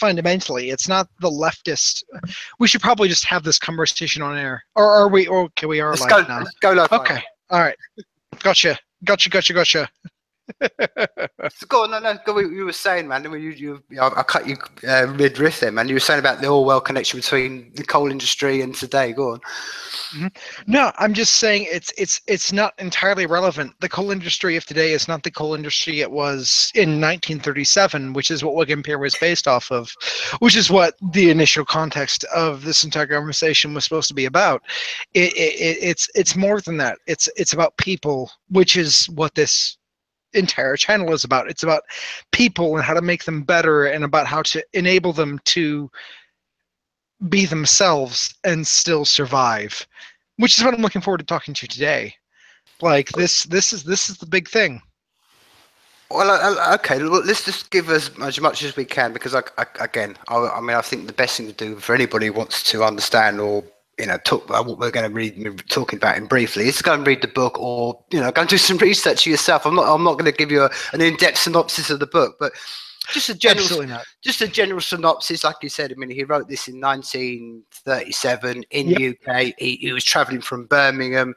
fundamentally. It's not the leftist. We should probably just have this conversation on air. Or are we? Okay, we are live now. Let's go live. Okay. All right. Gotcha. So go on, no, go. You were saying, man. I cut you mid-riff there, man. You were saying about the Orwell connection between the coal industry and today. Go on. Mm-hmm. No, I'm just saying it's not entirely relevant. The coal industry of today is not the coal industry it was in 1937, which is what Wigan Pier was based off of, which is what the initial context of this entire conversation was supposed to be about. It's more than that. It's about people, which is what this entire channel is about. It's about people and how to make them better, and about how to enable them to be themselves and still survive, which is what I'm looking forward to talking to you today. Like this is the big thing. Well, okay, let's just give as much as we can, because I mean, I think the best thing to do for anybody who wants to understand or talk about what we're going to be talking about in briefly is to go and read the book, or go and do some research yourself. I'm not going to give you an in-depth synopsis of the book, but just a general synopsis. Like you said, I mean, he wrote this in 1937 in the UK. He was travelling from Birmingham.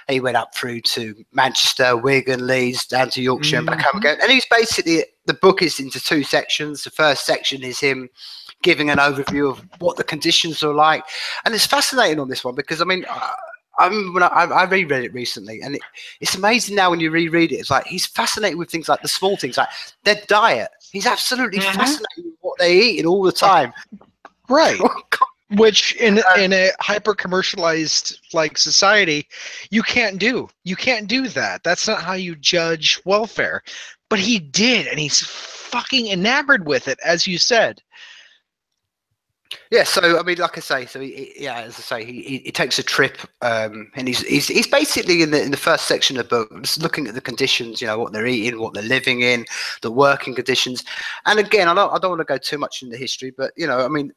He went up through to Manchester, Wigan, Leeds, down to Yorkshire, and back home again. And he's basically, the book is into two sections. The first section is him giving an overview of what the conditions are like, and it's fascinating on this one because I mean, I reread it recently, and it's amazing now when you reread it. It's like he's fascinated with things like the small things, like their diet. He's absolutely fascinated with what they eat all the time. Right. Which in a hyper commercialized like society, you can't do. You can't do that. That's not how you judge welfare. But he did, and he's fucking enamored with it, as you said. Yeah, so I mean, like I say, so he takes a trip, and he's basically in the first section of the book, just looking at the conditions, what they're eating, what they're living in, the working conditions. And again, I don't want to go too much into history, but I mean,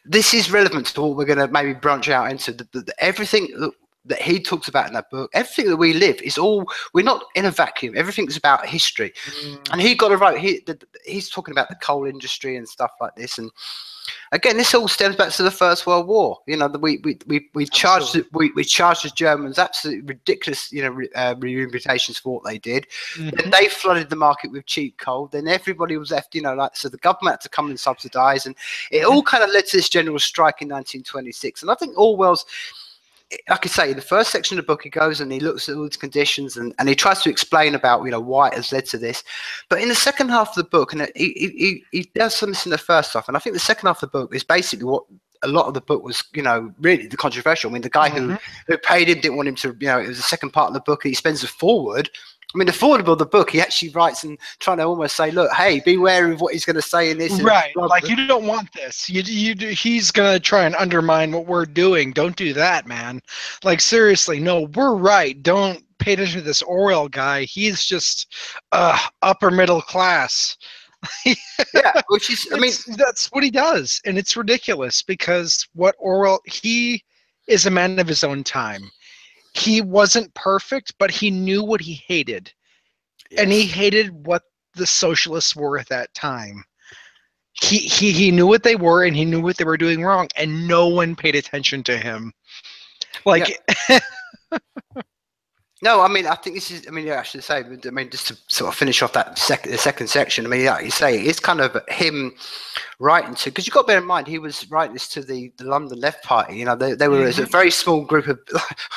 this is relevant to what we're going to maybe branch out into. Everything that he talks about in that book, everything that we live is we're not in a vacuum. Everything's about history, and he got it right. He's talking about the coal industry and stuff like this, and again, this all stems back to the First World War. We charged the Germans absolutely ridiculous, reputations for what they did. Then they flooded the market with cheap coal. Then everybody was left, so the government had to come and subsidise, and it all kind of led to this general strike in 1926. And I think Orwell's, like I say, in the first section of the book, he goes and he looks at all these conditions and he tries to explain about, why it has led to this. But in the second half of the book, and he does some of this in the first half, and I think the second half of the book is basically what a lot of the book was, really the controversial. I mean, the guy who paid him didn't want him to, it was the second part of the book. He spends a foreword. I mean, the foreword of the book, he actually writes and trying to almost say, look, hey, be wary of what he's going to say in this. Right. Like, you don't want this. He's going to try and undermine what we're doing. Don't do that, man. Like, seriously, no, we're right. Don't pay attention to this Orwell guy. He's just upper middle class. Yeah, which is, I mean, that's what he does. And it's ridiculous because what Orwell, he is a man of his own time. He wasn't perfect, but he knew what he hated. Yes. And he hated what the socialists were at that time. He knew what they were, and he knew what they were doing wrong, and no one paid attention to him. Like, yeah. No, I mean, I think this is, I mean, I should say, I mean, just to sort of finish off that the second section, I mean, like you say, it's kind of him writing to, because you've got to bear in mind, he was writing this to the London Left Party. They were a very small group of,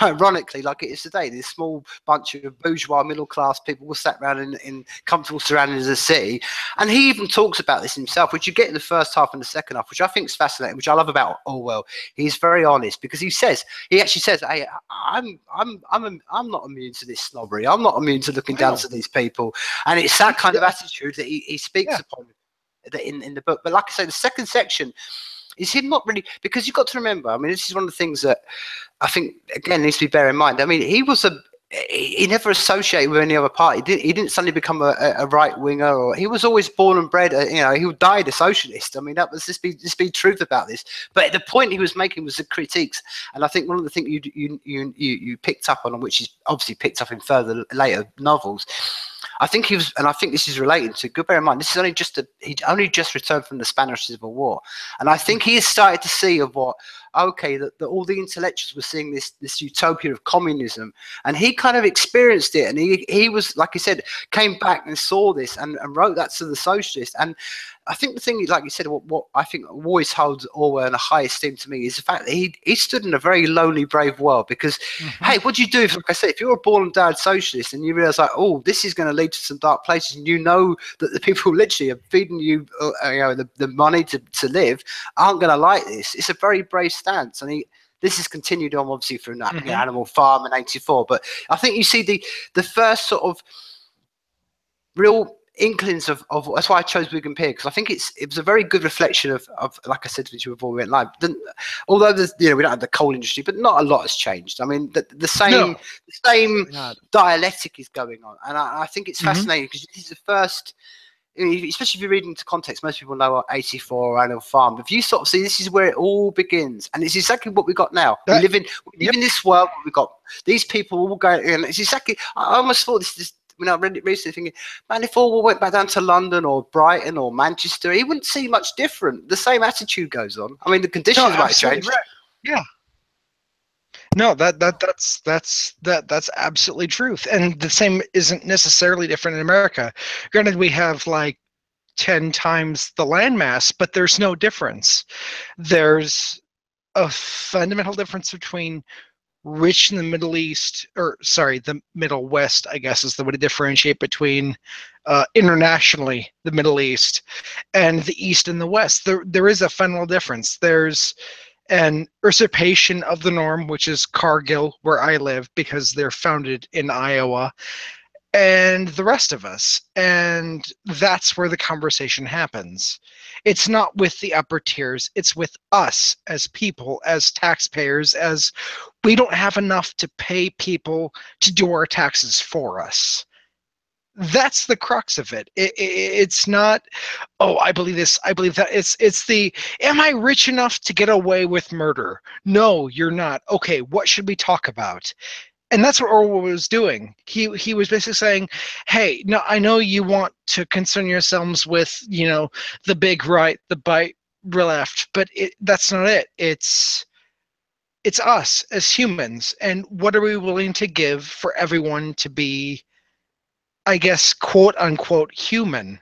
ironically, like it is today, this small bunch of bourgeois middle class people were sat around in comfortable surroundings of the city. And he even talks about this himself, which you get in the first half and the second half, which I think is fascinating, which I love about Orwell. He's very honest because he actually says, hey, I'm not immune to this snobbery. I'm not immune to looking down to these people. And it's that kind of attitude that he speaks upon in the book. But like I say, the second section is him not really, because you've got to remember, I mean, this is one of the things that I think, again, needs to be bear in mind. I mean, he never associated with any other party. He didn't suddenly become a right winger, or he was always born and bred. He died a socialist. I mean, that was just be truth about this. But the point he was making was the critiques, and I think one of the things you picked up on, which is obviously picked up in further later novels, I think he was, and I think this is related to. Good, bear in mind, this is only just he only just returned from the Spanish Civil War, and I think he has started to see of what. Okay, that all the intellectuals were seeing this utopia of communism, and he kind of experienced it, and he was, like he said, came back and saw this and wrote that to the socialists. And I think the thing, like you said, what I think always holds Orwell in a high esteem to me is the fact that he stood in a very lonely, brave world. Because, hey, what do you do if, like I said, if you're a born and died socialist and you realize, like, oh, this is going to lead to some dark places, and you know that the people literally are feeding you, the money to live, aren't going to like this. It's a very brave stance, and this has continued on obviously through Animal Farm in '84. But I think you see the first sort of real inklings of that's why I chose Wigan Pier, because I think it was a very good reflection of like I said to you before we went live. Although there's, we don't have the coal industry, but not a lot has changed. I mean, the same dialectic is going on, and I think it's fascinating because this is the first. Especially if you read into context, most people know what 84 or Animal Farm. But if you sort of see, this is where it all begins, and it's exactly what we got now. We live in this world where we've got these people all going, and it's exactly. I almost thought this. I read it recently, thinking, man, if Orwell went back down to London or Brighton or Manchester, he wouldn't see much different. The same attitude goes on. I mean, the conditions might change. Right. Yeah. No, that's absolutely truth, and the same isn't necessarily different in America. Granted, we have like 10 times the landmass, but there's no difference. There's a fundamental difference between rich in the Middle East, or sorry, the Middle West, I guess is the way to differentiate between internationally the Middle East and the East and the West. There is a fundamental difference. There's an usurpation of the norm, which is Cargill, where I live, because they're founded in Iowa, and the rest of us. And that's where the conversation happens. It's not with the upper tiers, it's with us as people, as taxpayers, as we don't have enough to pay people to do our taxes for us. That's the crux of it. It's not, oh, I believe this, I believe that. It's the, am I rich enough to get away with murder? No, you're not. Okay, what should we talk about? And that's what Orwell was doing. He was basically saying, hey, no, I know you want to concern yourselves with, the big right, the bite left, but that's not it. It's us as humans, and what are we willing to give for everyone to be, I guess, quote unquote, human?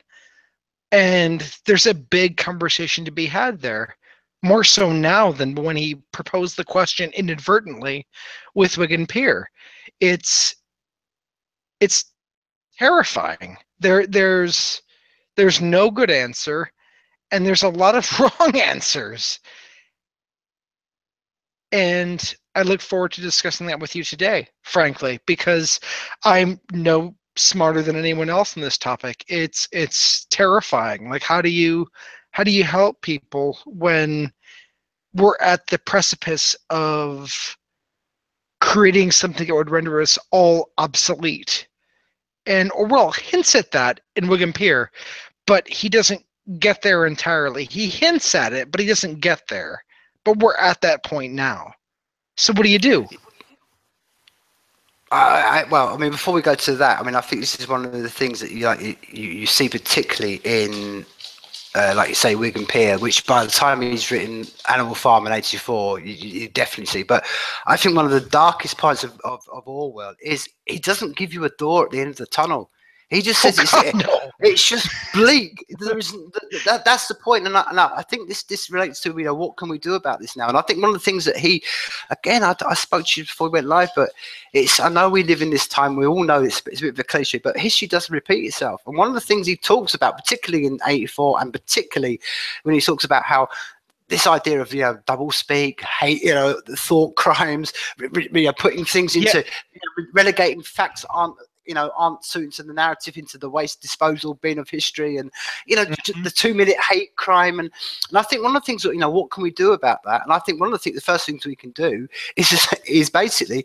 And there's a big conversation to be had there, more so now than when he proposed the question inadvertently with Wigan Pier. It's terrifying. There's no good answer, and there's a lot of wrong answers. And I look forward to discussing that with you today, frankly, because I'm no smarter than anyone else in this topic. It's terrifying. Like, how do you help people when we're at the precipice of creating something that would render us all obsolete? And Orwell hints at that in Wigan Pier, but he doesn't get there entirely. He hints at it, but he doesn't get there. But we're at that point now. So what do you do? Well, I mean, before we go to that, I mean, I think this is one of the things that you see particularly in, like you say, Wigan Pier, which by the time he's written Animal Farm in '84, you definitely see. But I think one of the darkest parts of Orwell is he doesn't give you a door at the end of the tunnel. He just says it's just bleak. There isn't. That's the point, and I think this relates to what can we do about this now? And I think one of the things that he, again, I spoke to you before we went live, but I know we live in this time. We all know it's a bit of a cliche, but history doesn't repeat itself. And one of the things he talks about, particularly in '84, and particularly when he talks about how this idea of double speak, hate, thought crimes, putting things into relegating facts aren't suited to the narrative into the waste disposal bin of history, and the 2-minute hate crime, and I think one of the things that what can we do about that? And I think the first things we can do is basically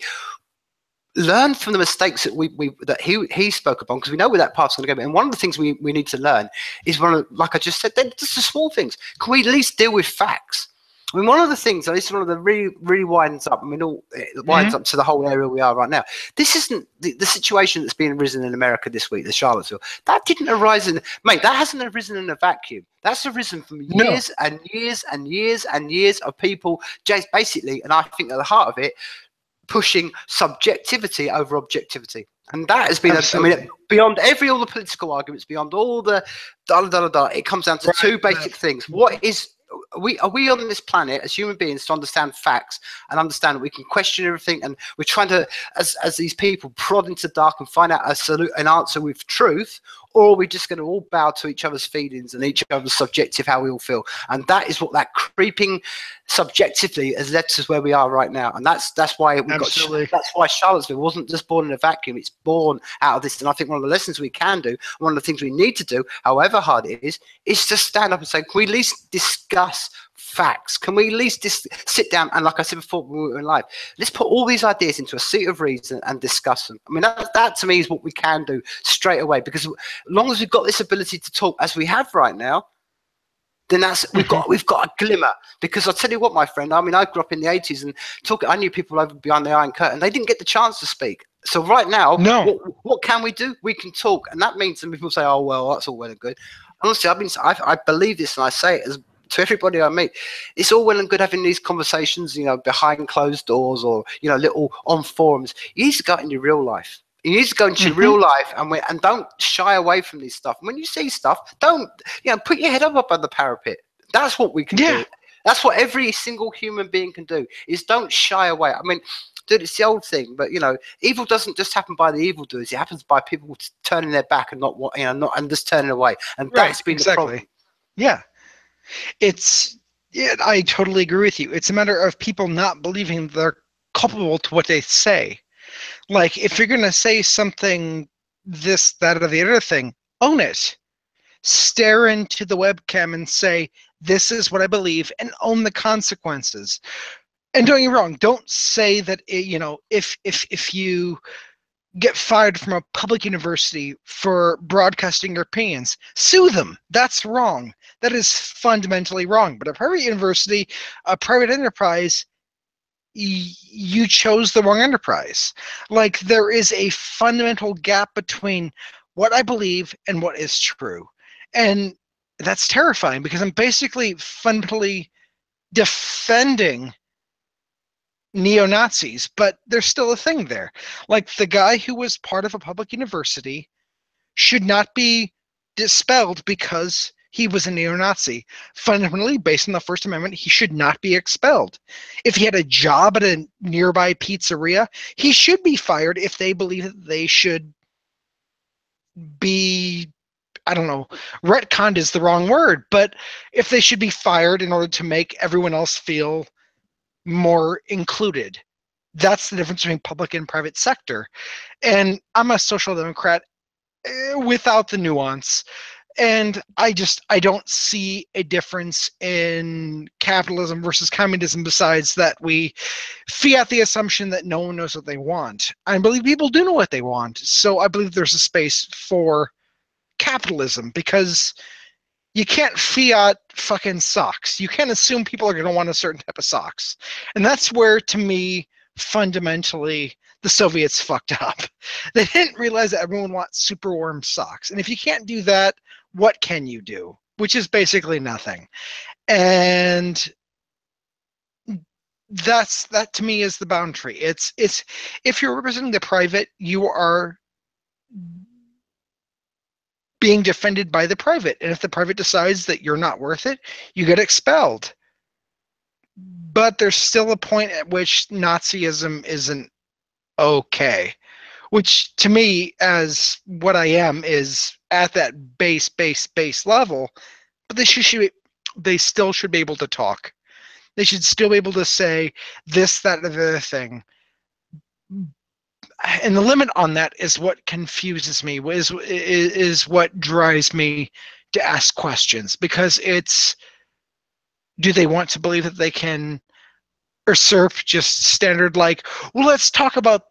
learn from the mistakes that he spoke upon, because we know where that path's going to go. And one of the things we need to learn is like I just said, just the small things. Can we at least deal with facts? I mean, one of the things, and this is one of the really winds up. I mean, it winds Mhm. up to the whole area we are right now. This isn't the situation that's being arisen in America this week, the Charlottesville. That didn't arise mate. That hasn't arisen in a vacuum. That's arisen from No. years and years and years and years of people, just basically, and I think at the heart of it, pushing subjectivity over objectivity. And that has been, I mean, Absolutely. beyond all the political arguments, beyond all the it comes down to Right. two basic things. What is, are we on this planet as human beings to understand facts and understand that we can question everything, and we're trying to, as these people, prod into the dark and find out an answer with truth, or are we just going to all bow to each other's feelings and each other's subjective how we all feel? And that is what that creeping subjectively has led to where we are right now. And that's why we got, that's why Charlottesville wasn't just born in a vacuum. It's born out of this. And I think one of the lessons we can do, one of the things we need to do, however hard it is to stand up and say, can we at least discuss facts? Can we at least sit down and, like I said before when we were in live, let's put all these ideas into a seat of reason and discuss them. I mean, that to me is what we can do straight away, because as long as we've got this ability to talk as we have right now, then that's we've got a glimmer. Because I'll tell you what, my friend, I mean, I grew up in the 80s and I knew people over behind the Iron Curtain. They didn't get the chance to speak. So right now, what can we do? We can talk. And that means, and people say, oh, well, that's all well and good. Honestly, I believe this, and I say it to everybody I meet. It's all well and good having these conversations, you know, behind closed doors, or, you know, little on forums. You need to go out in your real life. You need to go into real life and don't shy away from this stuff. When you see stuff, don't, you know, put your head up on the parapet. That's what we can do. That's what every single human being can do, is don't shy away. I mean, dude, it's the old thing, but, you know, evil doesn't just happen by the evildoers. It happens by people turning their back and and just turning away. And that's been the problem. Yeah. I totally agree with you. It's a matter of people not believing they're culpable to what they say. Like, if you're going to say something, this, that, or the other thing, own it. Stare into the webcam and say, this is what I believe, and own the consequences. And don't get me wrong, don't say that, you know, if you get fired from a public university for broadcasting your opinions, sue them. That's wrong. That is fundamentally wrong. But a private university, a private enterprise, you chose the wrong enterprise. Like, there is a fundamental gap between what I believe and what is true. And that's terrifying, because I'm basically fundamentally defending neo-Nazis, but there's still a thing there. Like, the guy who was part of a public university should not be dispelled because he was a neo-Nazi. Fundamentally, based on the First Amendment, he should not be expelled. If he had a job at a nearby pizzeria, he should be fired if they believe that they should be, I don't know, retconned is the wrong word, but if they should be fired in order to make everyone else feel more included. That's the difference between public and private sector. And I'm a social democrat without the nuance. And I don't see a difference in capitalism versus communism, besides that we fiat the assumption that no one knows what they want. I believe people do know what they want. So I believe there's a space for capitalism, because you can't fiat fucking socks. You can't assume people are going to want a certain type of socks. And that's where, to me, fundamentally, the Soviets fucked up. They didn't realize that everyone wants super warm socks. And if you can't do that, what can you do? Which is basically nothing. And that to me is the boundary. It's if you're representing the private, you are being defended by the private. And if the private decides that you're not worth it, you get expelled. But there's still a point at which Nazism isn't okay, which to me, as what I am, is at that base level. But they still should be able to talk. They should still be able to say this, that, and the other thing. And the limit on that is what confuses me, is what drives me to ask questions, because it's, do they want to believe that they can usurp just standard, like, well, let's talk about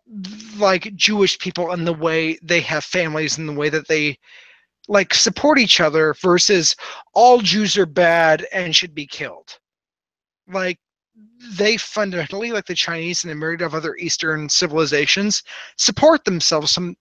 like Jewish people and the way they have families and the way that they like support each other, versus all Jews are bad and should be killed. like they fundamentally, like the Chinese and a myriad of other Eastern civilizations, support themselves from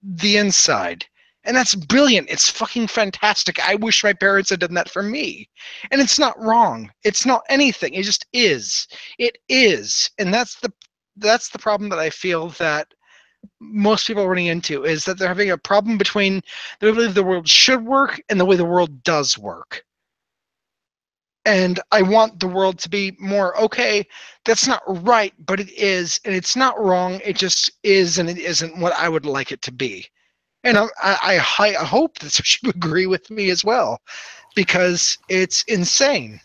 the inside. And that's brilliant. It's fucking fantastic. I wish my parents had done that for me. And it's not wrong. It's not anything. It just is. It is. And that's the problem that I feel that most people are running into, is that they're having a problem between the way the world should work and the way the world does work. And I want the world to be more, okay, that's not right, but it is, and it's not wrong. It just is, and it isn't what I would like it to be. And I hope that you agree with me as well, because it's insane.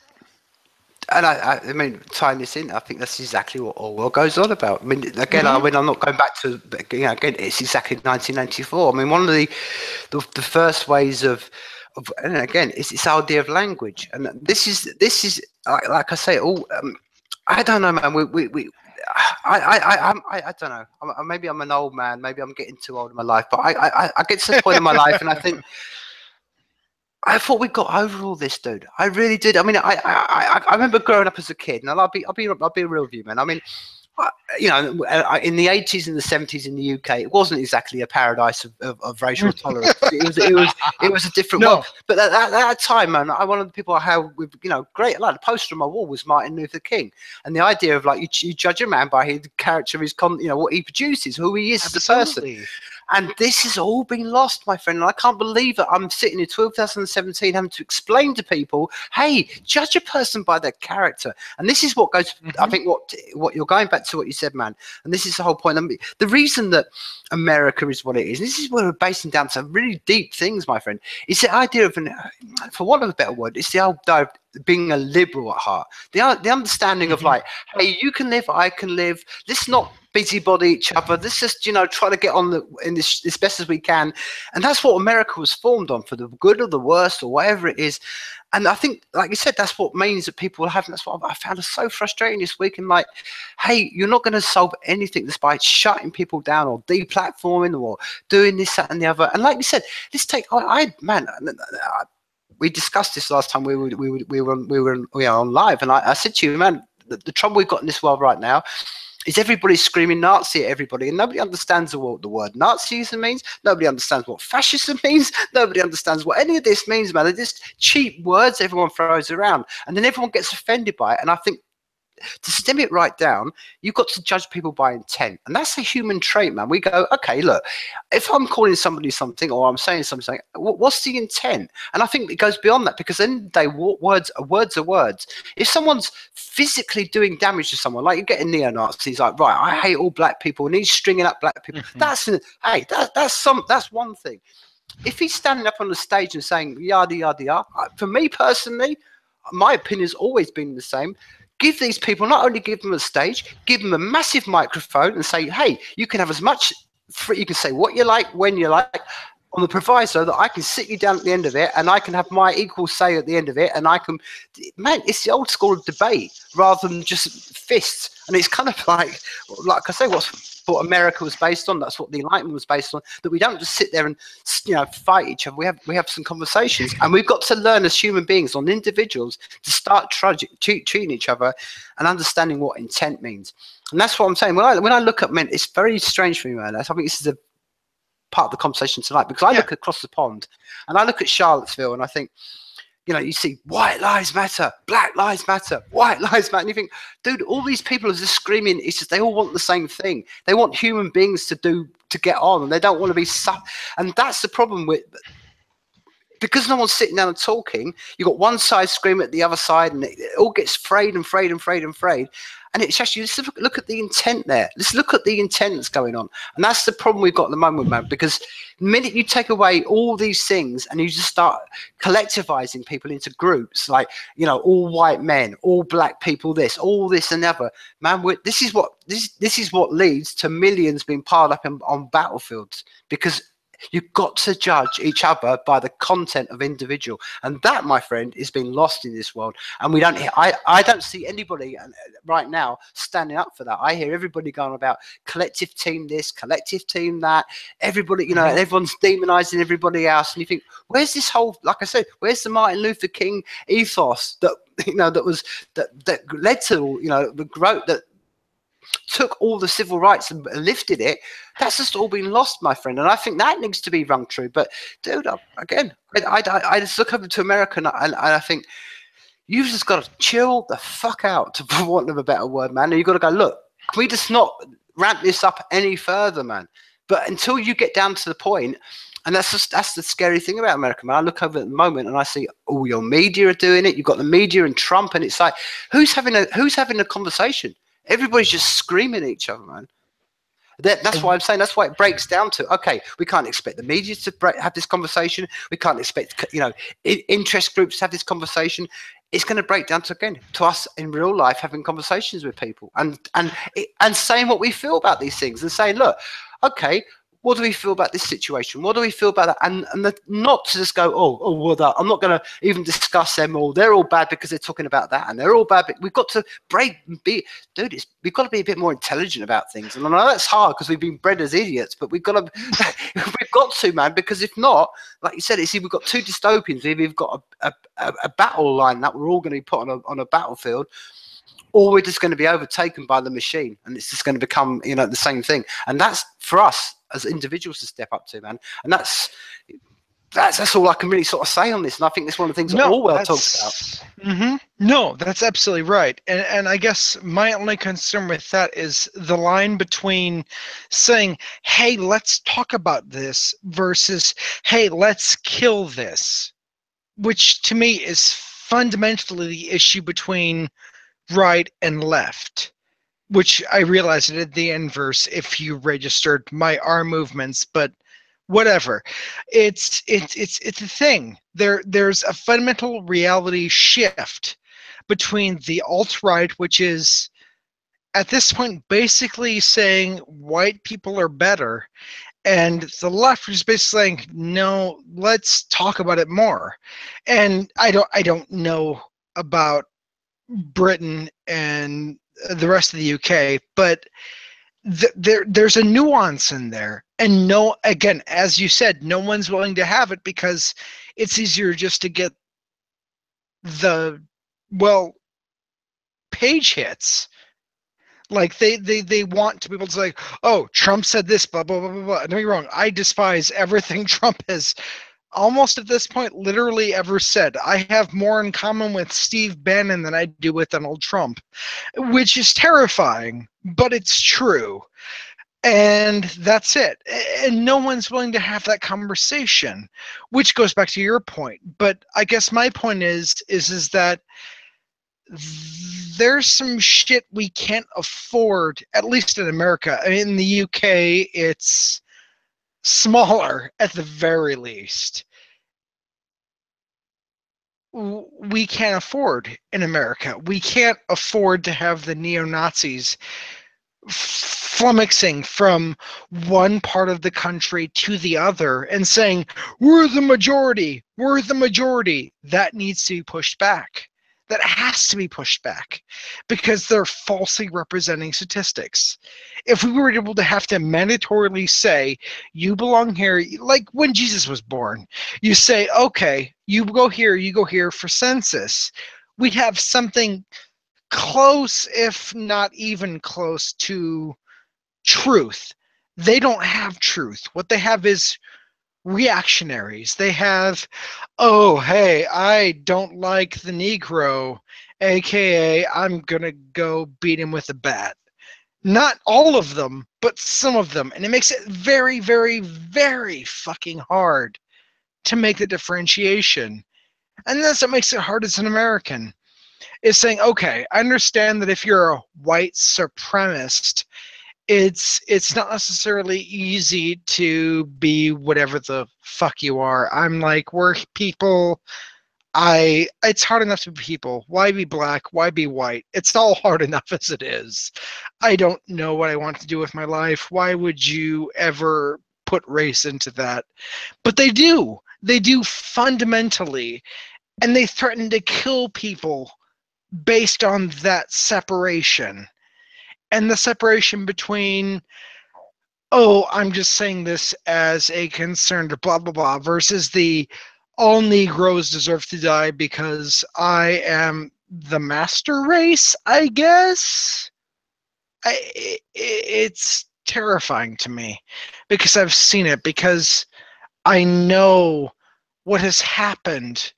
And I mean, tying this in, I think that's exactly what Orwell goes on about. I mean, again, Mhm. I'm not going back to, again, it's exactly 1994. I mean, one of the first ways of, and again, it's this idea of language, and this is like I say, all I don't know, man. I don't know. Maybe I'm an old man. Maybe I'm getting too old in my life. But I get to the point in my life, and I think I thought we got over all this, dude. I really did. I mean, I remember growing up as a kid, and I'll be real with you, man. I mean, you know, in the 80s and the 70s in the UK, it wasn't exactly a paradise of racial tolerance. It was a different world. But at that time, man, one of the people I had with, you know, great, like the poster on my wall was Martin Luther King, and the idea of like you judge a man by the character of his you know, what he produces, who he is as a person. And this has all been lost, my friend. And I can't believe that I'm sitting in 2017 having to explain to people, hey, judge a person by their character. And this is what goes, I think what you're going back to what you said, man. And this is the whole point. I mean, the reason that America is what it is, this is where we're basing down to really deep things, my friend. It's the idea of, for want of a better word, it's the old being a liberal at heart. The understanding of like, hey, you can live, I can live. Let's not busybody each other. Let's just, you know, try to get on in this as best as we can. And that's what America was formed on, for the good or the worst or whatever it is. And I think, like you said, that's what means that people are having. That's what I found so frustrating this week. And like, hey, you're not going to solve anything just by shutting people down or deplatforming or doing this, that, and the other. And like you said, let's take, we discussed this last time we were on live, and I said to you, man, the trouble we've got in this world right now is everybody's screaming Nazi at everybody, and nobody understands what the word Nazism means. Nobody understands what fascism means. Nobody understands what any of this means, man. They're just cheap words everyone throws around, and then everyone gets offended by it. And I think, to stem it right down, you've got to judge people by intent. And that's a human trait, man. We go, okay, look, if I'm calling somebody something or I'm saying something, what's the intent? And I think it goes beyond that, because then words are words. If someone's physically doing damage to someone, like you get a neo-Nazi, like, right, I hate all black people, and he's stringing up black people. That's one thing. If he's standing up on the stage and saying yada yada yada, for me personally, my opinion's always been the same. Give these people, not only give them a stage, give them a massive microphone and say, hey, you can have as much free, you can say what you like, when you like, on the proviso that I can sit you down at the end of it and I can have my equal say at the end of it. And I can, man, it's the old school of debate rather than just fists. And it's kind of like I say, what America was based on. That's what the Enlightenment was based on. That we don't just sit there and, you know, fight each other. We have some conversations, and we've got to learn as human beings, on individuals, to start treating each other and understanding what intent means. And that's what I'm saying. When I look at men, it's very strange for me, man. I think this is a part of the conversation tonight, because I look across the pond and I look at Charlottesville and I think, you know, you see white lives matter, black lives matter, white lives matter. And you think, dude, all these people are just screaming. It's just, they all want the same thing. They want human beings to get on, and they don't want to be and that's the problem with, because no one's sitting down and talking, you've got one side screaming at the other side, and it all gets frayed and frayed and frayed and frayed. And it's actually, let's look at the intent there. Let's look at the intent that's going on. And that's the problem we've got at the moment, man, because the minute you take away all these things and you just start collectivizing people into groups, like, you know, all white men, all black people, all this and the other, man, this is what leads to millions being piled up on battlefields, because you've got to judge each other by the content of individual, and that, my friend, is being lost in this world. And we don't. I don't see anybody right now standing up for that. I hear everybody going about collective team this, collective team that. Everybody, you know, everyone's demonizing everybody else, and you think, where's this whole? Like I said, where's the Martin Luther King ethos that that led to the growth that took all the civil rights and lifted it. That's just all been lost, my friend. And I think that needs to be rung true. But dude, I just look over to America and I think you've just got to chill the fuck out, for want of a better word, man. And you've got to go, look, can we just not ramp this up any further, man? But until you get down to the point, and that's the scary thing about America, man. I look over at the moment and I see all your media are doing it. You've got the media and Trump, and it's like, who's having a conversation? Everybody's just screaming at each other, man. That's why I'm saying, that's why it breaks down to, okay, we can't expect the media to have this conversation. We can't expect, interest groups to have this conversation. It's going to break down to us in real life having conversations with people and saying what we feel about these things and saying, look, okay, what do we feel about this situation? What do we feel about that? And not to just go, well, I'm not going to even discuss them all. They're all bad because they're talking about that, and they're all bad. But we've got to we've got to be a bit more intelligent about things. And I know that's hard because we've been bred as idiots, but we've got to, man, because if not, like you said, we've got two dystopians. We've got a battle line that we're all going to be put on a battlefield, or we're just going to be overtaken by the machine, and it's just going to become, the same thing. And that's for us as individuals to step up to, man. And that's all I can really sort of say on this. And I think that's one of the things that Orwell talks about. Mm-hmm. No, that's absolutely right. And I guess my only concern with that is the line between saying, hey, let's talk about this versus, hey, let's kill this, which to me is fundamentally the issue between right and left, which I realized it did the inverse if you registered my arm movements, but whatever. It's a thing. There's a fundamental reality shift between the alt-right, which is at this point basically saying white people are better, and the left is basically saying, no, let's talk about it more. And I don't know about Britain and the rest of the UK, but there's a nuance in there. And again, as you said, no one's willing to have it because it's easier just to get the page hits. Like they want to be able to say, oh, Trump said this, blah blah blah blah blah. Don't get me wrong, I despise everything Trump has almost at this point literally ever said. I have more in common with Steve Bannon than I do with Donald Trump, which is terrifying, but it's true. And that's it. And no one's willing to have that conversation, which goes back to your point. But I guess my point is that there's some shit we can't afford, at least in America. I mean, in the UK, it's smaller at the very least. We can't afford in America. We can't afford to have the neo-Nazis flummoxing from one part of the country to the other and saying, we're the majority, we're the majority. That needs to be pushed back. That has to be pushed back because they're falsely representing statistics. If we were able to have to mandatorily say, you belong here, like when Jesus was born, you say, okay, you go here for census, we'd have something close, if not even close to truth. They don't have truth. What they have is reactionaries. They have, oh, hey, I don't like the Negro, aka I'm gonna go beat him with a bat. Not all of them, but some of them. And it makes it very, very, very fucking hard to make the differentiation. And that's what makes it hard as an American, is saying, okay, I understand that if you're a white supremacist, it's not necessarily easy to be whatever the fuck you are. I'm like, we're people. It's hard enough to be people. Why be black? Why be white? It's all hard enough as it is. I don't know what I want to do with my life. Why would you ever put race into that? But they do. They do fundamentally. And they threaten to kill people based on that separation. And the separation between, oh, I'm just saying this as a concern to blah, blah, blah, versus the all Negroes deserve to die because I am the master race, I guess. It's terrifying to me because I've seen it, because I know what has happened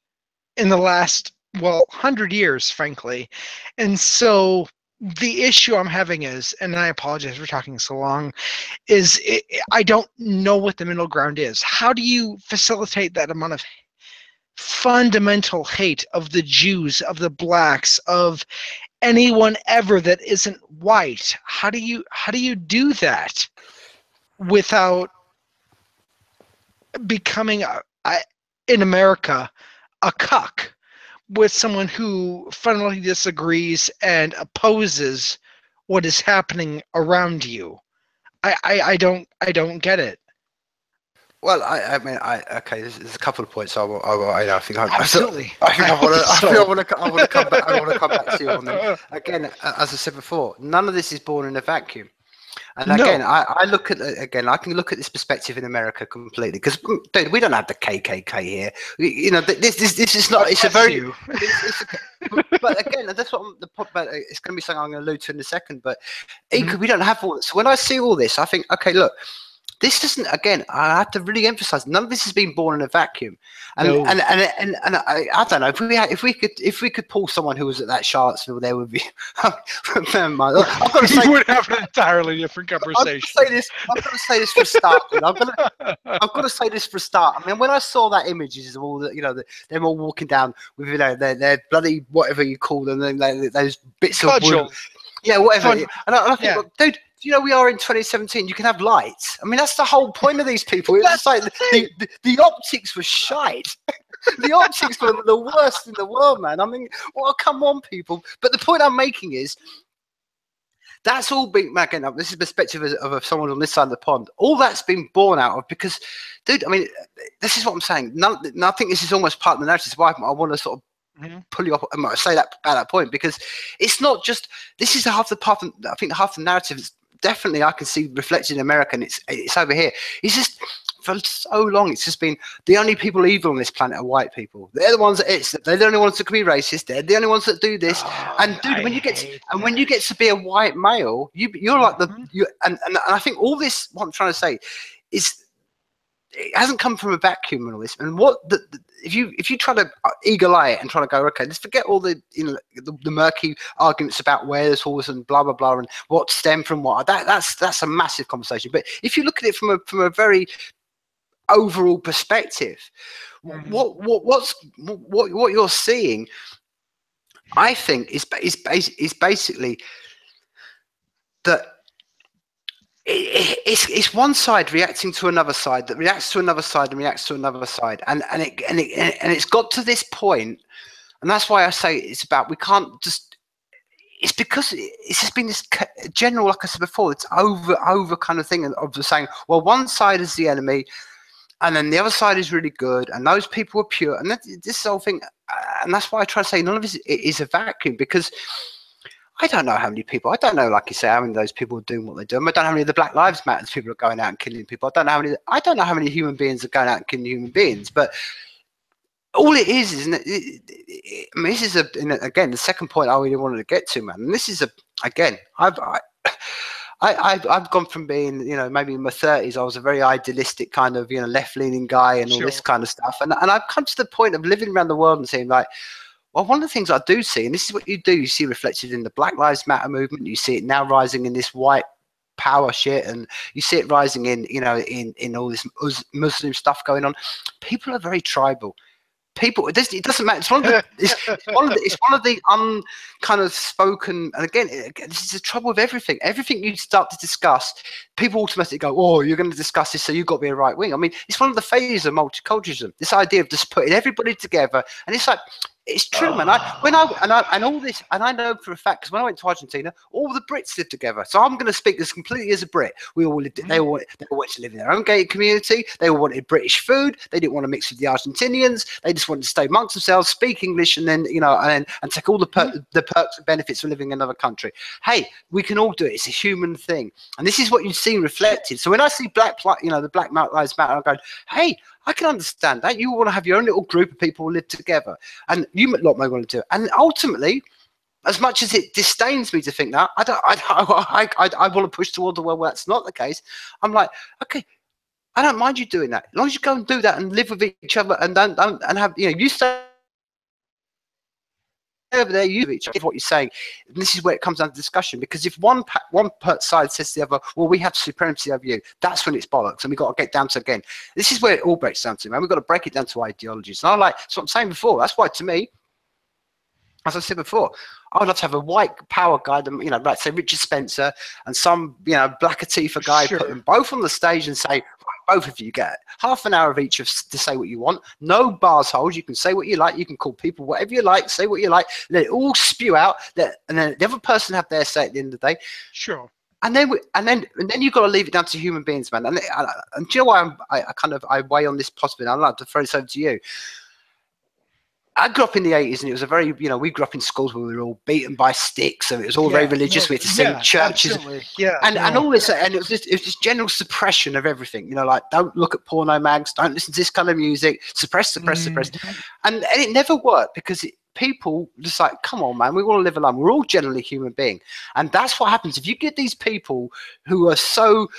in the last, well, 100 years, frankly. And so the issue I'm having is, and I apologize for talking so long, is I don't know what the middle ground is. How do you facilitate that amount of fundamental hate of the Jews, of the blacks, of anyone ever that isn't white? How do you do that without becoming in America a cuck with someone who fundamentally disagrees and opposes what is happening around you? I don't get it. Well, I mean, okay. There's a couple of points I think Absolutely. I want to come back. I want to come back to you on them again. As I said before, none of this is born in a vacuum. And again, No. I look at I can look at this perspective in America completely, because dude, we don't have the KKK here. You know, this is not. It's a very. But again, that's what but it's going to be something I'm going to allude to in a second. But equally, we don't have all this. So when I see all this, I think, okay, look. This isn't, again, I have to really emphasize, none of this has been born in a vacuum. And No. and I don't know, if we could pull someone who was at that Charlottesville, there would be never mind. I've got to say, we would have an entirely different conversation. I've got to say this for a start. I've got to say this for a start. I mean, when I saw that images of all the, you know, them all walking down with, you know, their bloody whatever you call them, those bits of wood. Yeah, whatever. And I think, look, dude, you know, we are in 2017. You can have lights. I mean, that's the whole point of these people. It's like the optics were shite. The optics were the worst in the world, man. I mean, well, come on, people. But the point I'm making is, that's all been, again, this is the perspective of someone on this side of the pond. All that's been born out of, because, dude, I mean, this is what I'm saying. I think this is almost part of the narrative. That's why I want to sort of pull you up and say that about that point, because it's not just, this is half the part. I think half the narrative is definitely, I can see reflected in America, and it's over here. It's just, for so long, it's just been the only people evil on this planet are white people. They're the ones they're the only ones that can be racist. They're the only ones that do this. And dude, when you get to be a white male, you're like and I think all this, what I'm trying to say is, it hasn't come from a vacuum and all this. And what if you try to eagle eye it and try to go, okay, let's forget all the, you know, the murky arguments about where there's horse and blah blah blah and what stemmed from what, that's a massive conversation. But if you look at it from a very overall perspective, what you're seeing, I think, is basically that it's one side reacting to another side that reacts to another side and reacts to another side, and it's got to this point, and that's why I say it's about, we can't just, it's because it's just been this general, like I said before, it's over kind of thing of saying, well, one side is the enemy, and then the other side is really good, and those people are pure, and this whole thing, and that's why I try to say none of this is a vacuum, because I don't know how many people, I don't know, like you say, how many of those people are doing what they're doing. I don't know how many of the Black Lives Matter people are going out and killing people. I don't know how many human beings are going out and killing human beings. But all it is, isn't it? I mean, this is again, the second point I really wanted to get to, man. And this is again, I've gone from being, you know, maybe in my 30s, I was a very idealistic kind of, you know, left-leaning guy and all this kind of stuff. And I've come to the point of living around the world and saying, like, well, one of the things I do see, and this is what you do, you see reflected in the Black Lives Matter movement, you see it now rising in this white power shit, and you see it rising in, you know, in all this Muslim stuff going on. People are very tribal. People, it doesn't matter. It's one of the kind of spoken. And again, this is the trouble with everything. Everything you start to discuss, people automatically go, "Oh, you're going to discuss this, so you've got to be a right wing." I mean, it's one of the failures of multiculturalism. This idea of just putting everybody together, and it's like, it's true, man. And all this, and I know for a fact, because when I went to Argentina, all the Brits lived together. So I'm going to speak as completely as a Brit. We all lived. They all wanted to live in their own gated community. They all wanted British food. They didn't want to mix with the Argentinians. They just wanted to stay amongst themselves, speak English, and then, you know, and take all the perks and benefits of living in another country. Hey, we can all do it. It's a human thing, and this is what you see reflected. So when I see the Black Lives Matter, I'm going, hey, I can understand that. You want to have your own little group of people who live together, and you lot may want to do it. And ultimately, as much as it disdains me to think that, I want to push towards the world where that's not the case. I'm like, okay, I don't mind you doing that, as long as you go and do that and live with each other and don't and have, you know, you stay over there, you each other, what you're saying. And this is where it comes down to discussion, because if one side says to the other, well, we have supremacy over you, that's when it's bollocks, and we've got to get down to, again, this is where it all breaks down to, man. We've got to break it down to ideologies. And that's what I'm saying before. That's why, to me, as I said before, I would love to have a white power guy, you know, like say Richard Spencer, and some, you know, Black Latifah guy, put them both on the stage and say, both of you get half an hour of each to say what you want. No bars holes. You can say what you like. You can call people whatever you like. Say what you like. Let it all spew out. And then the other person have their say at the end of the day. Sure. And then you've got to leave it down to human beings, man. And do you know why I weigh on this possibility? I'd like to throw this over to you. I grew up in the 80s, and it was a very, you know, we grew up in schools where we were all beaten by sticks, and it was all very religious. We had to sing churches, and all this, and it was this general suppression of everything. You know, like, don't look at porno mags, don't listen to this kind of music, suppress. And it never worked, because people just like, come on, man, we want to live alone. We're all generally human beings, and that's what happens if you get these people who are so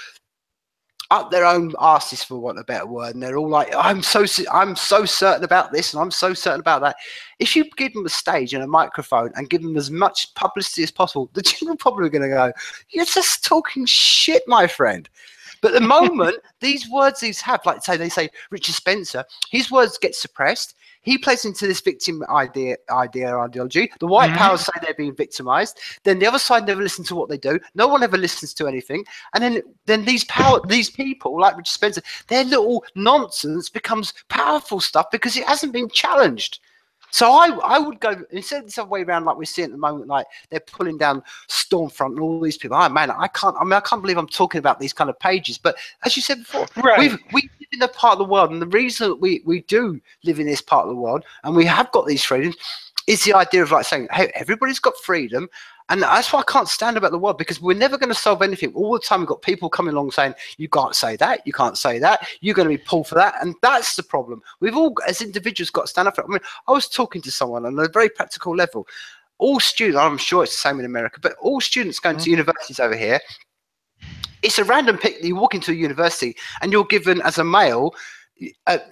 up their own asses, for want of a better word, and they're all like, I'm so certain about this and I'm so certain about that. If you give them a stage and a microphone and give them as much publicity as possible, the general public are going to go, you're just talking shit, my friend. But the moment these words these have, like they say Richard Spencer, his words get suppressed. He plays into this victim ideology. The white powers say they're being victimized. Then the other side never listens to what they do. No one ever listens to anything. And then these people like Richard Spencer, their little nonsense becomes powerful stuff because it hasn't been challenged. So I would go, instead of this other way around, like we're seeing at the moment, like they're pulling down Stormfront and all these people. Oh man, I can't believe I'm talking about these kind of pages. But as you said before, we live in a part of the world, and the reason that we do live in this part of the world, and we have got these freedoms, is the idea of like saying, hey, everybody's got freedom. And that's why I can't stand about the world, because we're never going to solve anything. All the time we've got people coming along saying, you can't say that, you can't say that, you're going to be pulled for that. And that's the problem. We've all, as individuals, got to stand up for it. I mean, I was talking to someone on a very practical level. All students, I'm sure it's the same in America, but all students going to universities over here, it's a random pick that you walk into a university and you're given, as a male,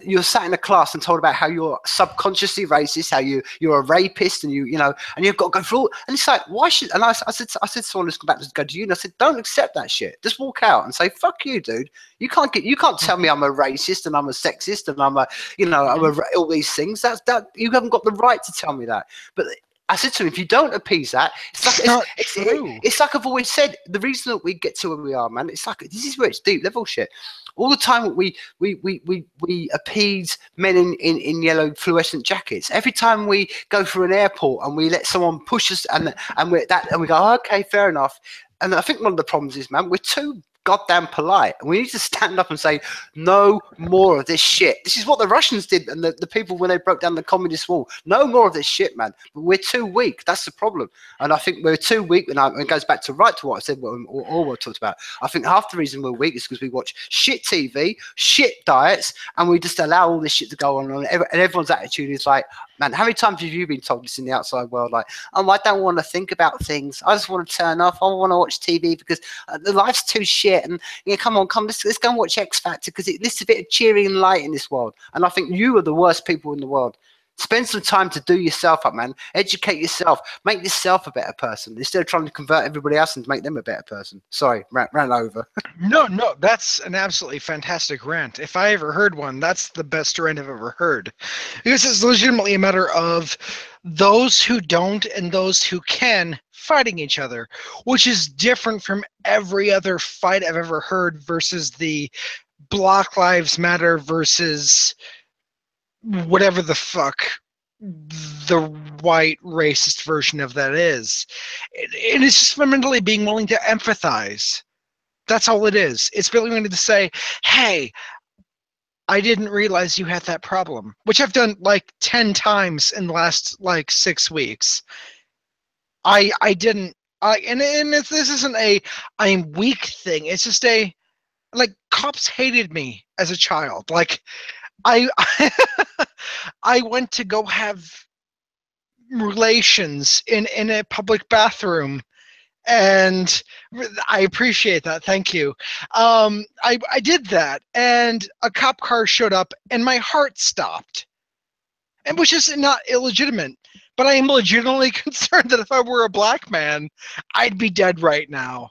you're sat in a class and told about how you're subconsciously racist, how you're a rapist, and you know, and you've got to go through all, and it's like, why should, and I said to someone who's come back to go to uni, I said, don't accept that shit. Just walk out and say, fuck you, dude. You can't tell me I'm a racist and I'm a sexist and I'm a, you know, all these things. That you haven't got the right to tell me that. But I said to him, if you don't appease that, it's like I've always said, the reason that we get to where we are, man, it's like, this is where it's deep level shit. All the time we appease men in yellow fluorescent jackets. Every time we go through an airport and we let someone push us and we go, oh, okay, fair enough. And I think one of the problems is, man, we're too goddamn polite, and we need to stand up and say, no more of this shit. This is what the Russians did, and the people when they broke down the communist wall. No more of this shit, man. But we're too weak. That's the problem. And I think we're too weak, and it goes back to what I said, what Orwell talked about. I think half the reason we're weak is because we watch shit TV, shit diets, and we just allow all this shit to go on, and everyone's attitude is like, man, how many times have you been told this in the outside world? Like, oh, I don't want to think about things. I just want to turn off. I want to watch TV because the life's too shit. And you know, come on, let's go and watch X Factor because it's a bit of cheering and light in this world. And I think you are the worst people in the world. Spend some time to do yourself up, man. Educate yourself. Make yourself a better person instead of trying to convert everybody else and make them a better person. Sorry, ran over. No, that's an absolutely fantastic rant. If I ever heard one, that's the best rant I've ever heard. Because it's legitimately a matter of those who don't and those who can fighting each other, which is different from every other fight I've ever heard versus the Black Lives Matter versus whatever the fuck the white racist version of that is. It is just fundamentally being willing to empathize. That's all it is. It's really willing to say, hey, I didn't realize you had that problem, which I've done like 10 times in the last like 6 weeks. I didn't, and this isn't a I'm weak thing. It's just a, like, cops hated me as a child. Like, I I went to go have relations in a public bathroom, and I appreciate that. Thank you. I did that, and a cop car showed up, and my heart stopped, and which is not illegitimate. But I am legitimately concerned that if I were a black man, I'd be dead right now.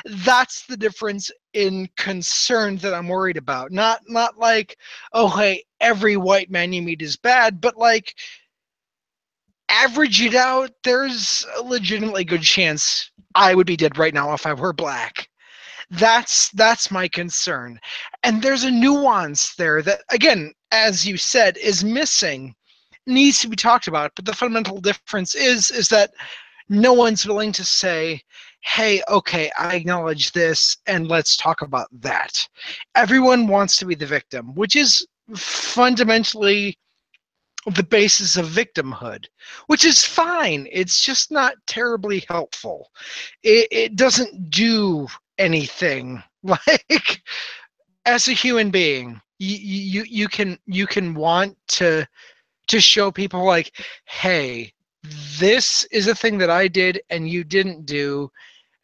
That's the difference in concern that I'm worried about. Not like, oh hey, every white man you meet is bad, but like average it out, there's a legitimately good chance I would be dead right now if I were black. That's my concern. And there's a nuance there that, again, as you said, is missing, needs to be talked about. But the fundamental difference is that no one's willing to say, hey, okay, I acknowledge this, and let's talk about that. Everyone wants to be the victim, which is fundamentally the basis of victimhood, which is fine. It's just not terribly helpful. It doesn't do anything. Like, as a human being, you can want to show people like, hey, this is a thing that I did and you didn't do,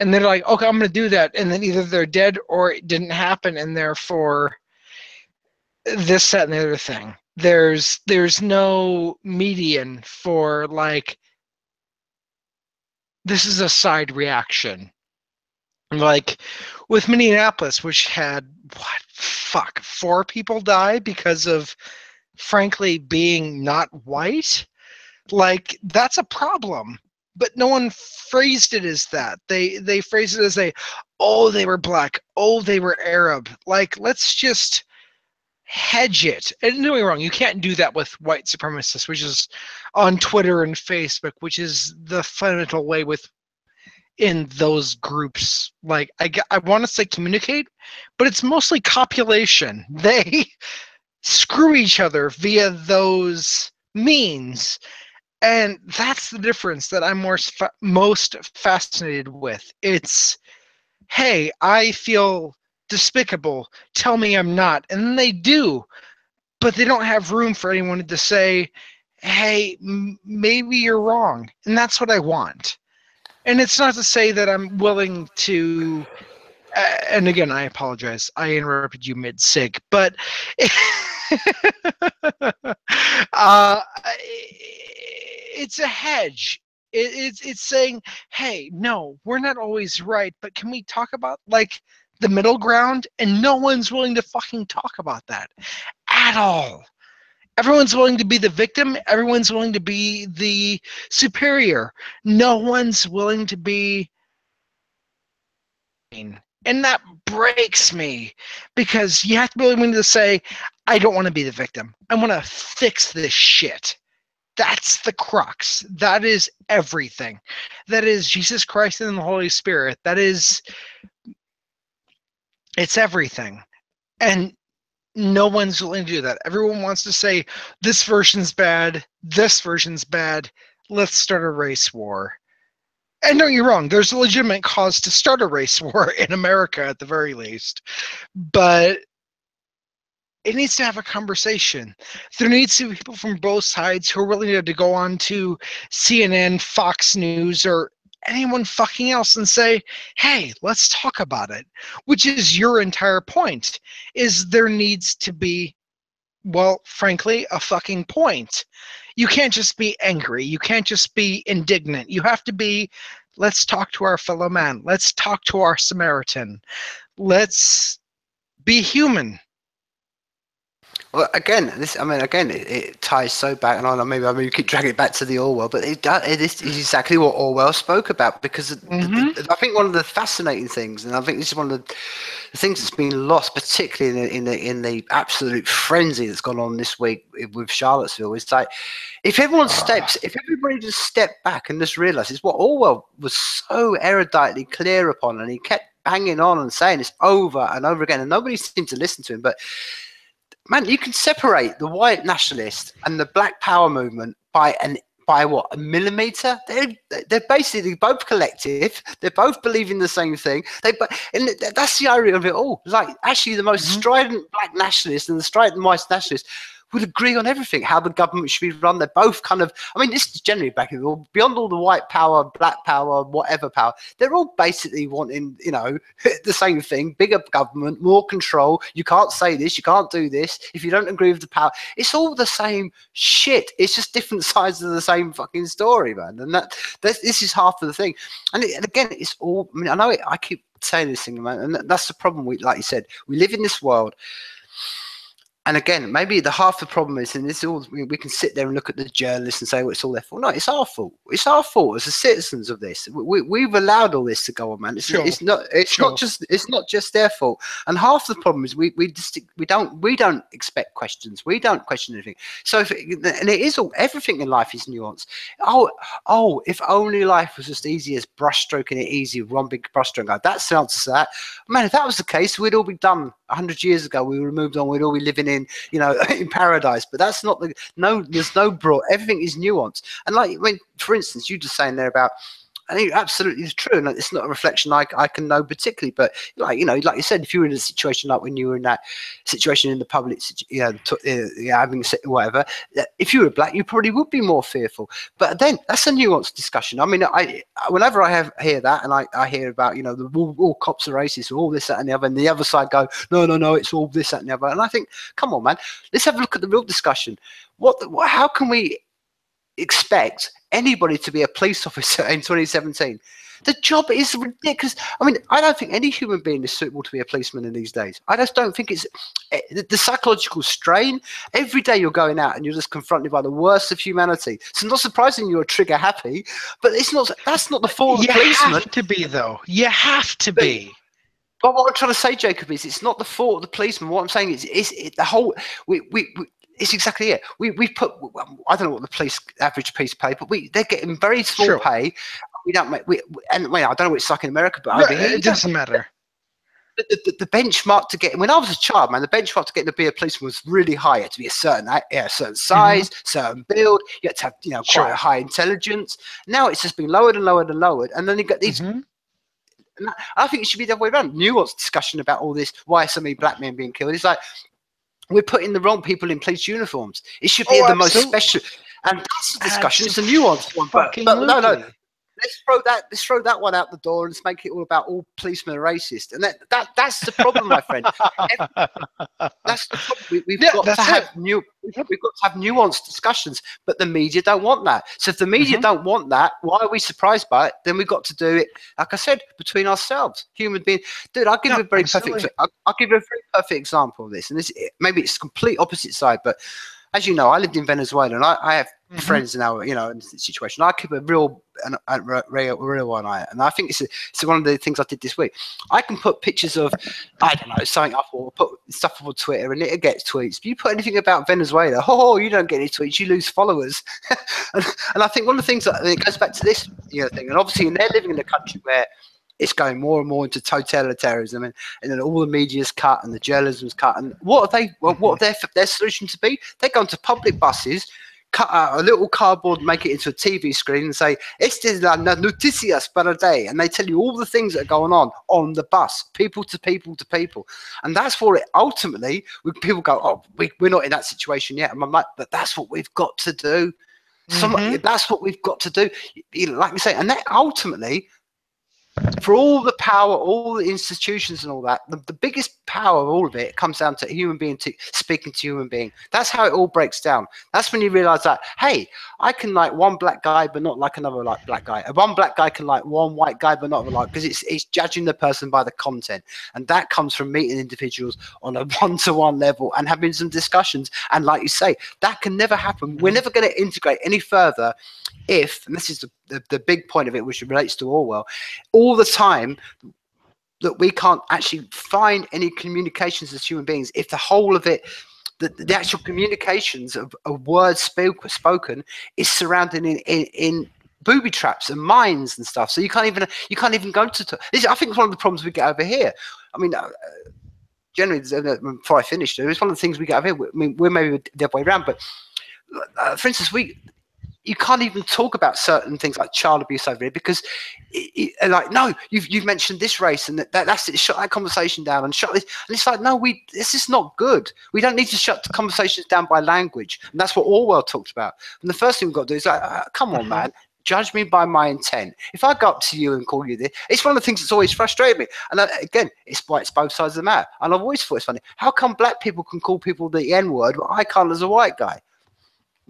and they're like, okay, I'm going to do that, and then either they're dead or it didn't happen, and therefore this, that, and the other thing. There's no median for like, this is a side reaction. Like with Minneapolis, which had what, 4 people die because of frankly being not white. Like, that's a problem. But no one phrased it as that. They phrased it as oh, they were black, oh, they were Arab. Like, let's just hedge it. And don't get me wrong, you can't do that with white supremacists, which is on Twitter and Facebook, which is the fundamental way with in those groups. Like, I want to say communicate, but it's mostly copulation. They screw each other via those means. And that's the difference that I'm most fascinated with. It's, hey, I feel despicable. Tell me I'm not. And then they do. But they don't have room for anyone to say, hey, maybe you're wrong. And that's what I want. And it's not to say that I'm willing to, and again, I apologize. I interrupted you mid-sig, but it's a hedge. It's saying, hey, no, we're not always right, but can we talk about like the middle ground? And no one's willing to fucking talk about that at all. Everyone's willing to be the victim. Everyone's willing to be the superior. No one's willing to be. And that breaks me, because you have to be willing to say, I don't want to be the victim. I want to fix this shit. That's the crux. That is everything. That is Jesus Christ and the Holy Spirit. That is, it's everything. And no one's willing to do that. Everyone wants to say, this version's bad, this version's bad, let's start a race war. And don't get me wrong, there's a legitimate cause to start a race war in America at the very least. But it needs to have a conversation. There needs to be people from both sides who are willing to go on to CNN, Fox News, or anyone fucking else and say, hey, let's talk about it. Which is your entire point, is there needs to be, well, frankly, a fucking point. You can't just be angry. You can't just be indignant. You have to be, let's talk to our fellow man. Let's talk to our Samaritan. Let's be human. Well, again, it ties so back, and I mean, you keep dragging it back to the Orwell, but it is exactly what Orwell spoke about, because I think one of the fascinating things, and I think this is one of the things that's been lost, particularly in the absolute frenzy that's gone on this week with Charlottesville, is like, if everybody just stepped back and just realised, it's what Orwell was so eruditely clear upon, and he kept banging on and saying this over and over again, and nobody seemed to listen to him, but man, you can separate the white nationalist and the black power movement by by what, a millimeter? They're basically both collective. They both believe in the same thing. And that's the irony of it all. Like, actually, the most strident black nationalists and the strident white nationalists would agree on everything, how the government should be run. They're both kind of, I mean, this is generally back in all, beyond all the white power, black power, whatever power, they're all basically wanting, you know, the same thing: bigger government, more control. You can't say this, you can't do this if you don't agree with the power. It's all the same shit. It's just different sides of the same fucking story, man. And this is half of the thing. And again, it's all, I mean, I know I keep saying this thing, man, and that's the problem. Like you said, we live in this world. And again, maybe the half the problem is, and this is all, we can sit there and look at the journalists and say, well, it's all their fault. No, it's our fault. It's our fault as the citizens of this. We've allowed all this to go on, man. It's not just their fault. And half the problem is we don't expect questions. We don't question anything. So and it is all, everything in life is nuanced. Oh, if only life was just easy as brushstroking it easy, one big brushstroke. That's the answer to that. Man, if that was the case, we'd all be done 100 years ago. We would have moved on. We'd all be living in, you know, in paradise. But that's not there's no broad, everything is nuanced. And like, when, for instance, you just saying there about, I think absolutely it's true, and it's not a reflection I can know particularly, but like, you know, like you said, if you were in a situation like when you were in that situation in the public, you know, having whatever, if you were black, you probably would be more fearful. But then that's a nuanced discussion. I mean, whenever I hear that, and I hear about, you know, all cops are racist, or all this, that, and the other, and the other side go, no, it's all this, that, and the other, and I think, come on, man, let's have a look at the real discussion. How can we expect anybody to be a police officer in 2017? The job is ridiculous. I mean, I don't think any human being is suitable to be a policeman in these days. I just don't think it's the psychological strain. Every day you're going out and you're just confronted by the worst of humanity. So not surprising you're trigger happy, but that's not the fault of the policeman. You have to be, though. You have to be. But what I'm trying to say, Jacob, is it's not the fault of the policeman. What I'm saying is the whole it's exactly it. We put, I don't know what the average police pay, but they're getting very small pay. We don't make, I don't know what it's like in America, but over here, it doesn't matter. The benchmark to get, when I was a child, man, the benchmark to get to be a policeman was really high. You had to be a certain size, certain build. You had to have, you know, quite a high intelligence. Now it's just been lowered and lowered and lowered, and then you got these. And I think it should be the other way around. Nuanced discussion about all this. Why are so many black men being killed? It's like, we're putting the wrong people in police uniforms. It should be the most special, and that's the discussion. It's a nuanced one, but no. Let's throw that one out the door and let's make it all about all policemen are racist. And that's the problem, my friend. That's the problem. We've got to have nuanced discussions, but the media don't want that. So if the media don't want that, why are we surprised by it? Then we've got to do it, like I said, between ourselves, human beings. Dude, I'll give you a very perfect. I'll give you a very perfect example of this, and this maybe it's complete opposite side, but as you know, I lived in Venezuela, and I have friends now, you know, in this situation. I keep a real one eye, and I think it's one of the things I did this week. I can put pictures of, I don't know, something up, or put stuff up on Twitter, and it gets tweets. But you put anything about Venezuela, you don't get any tweets, you lose followers. and I think one of the things that it goes back to this, you know, thing, and obviously, they're living in a country where it's going more and more into totalitarianism, and then all the media's cut and the journalism's cut. And what are their solution to be? They go into public buses, cut out a little cardboard, make it into a TV screen, and say, "Esta es la noticias para day," and they tell you all the things that are going on the bus, people to people to people, and that's for it. Ultimately, people go, "Oh, we're not in that situation yet," and I'm like, "But that's what we've got to do. That's what we've got to do." Like we say, and that ultimately, for all the power, all the institutions and all that, the biggest power of all of it comes down to a human being speaking to human being. That's how it all breaks down. That's when you realize that, hey, I can like one black guy but not like another like black guy. One black guy can like one white guy but not like, because it's judging the person by the content. And that comes from meeting individuals on a one-to-one level and having some discussions. And like you say, that can never happen. We're never going to integrate any further if, and this is the big point of it, which relates to Orwell, all the time that we can't actually find any communications as human beings, if the whole of it, the actual communications of words spoken is surrounded in booby traps and mines and stuff. So you can't even go to this. I think it's one of the problems we get over here. I mean, generally, before I finish, it's one of the things we get over here. I mean, we're maybe the other way around, but for instance, you can't even talk about certain things like child abuse over here because, like, no, you've mentioned this race and that's it. Shut that conversation down and shut this. And it's like, no, this is not good. We don't need to shut the conversations down by language, and that's what Orwell talked about. And the first thing we've got to do is like, come on, man. Judge me by my intent. If I go up to you and call you this, it's one of the things that's always frustrated me. And again, it's both sides of the matter. And I've always thought it's funny. How come black people can call people the N-word, but I can't as a white guy?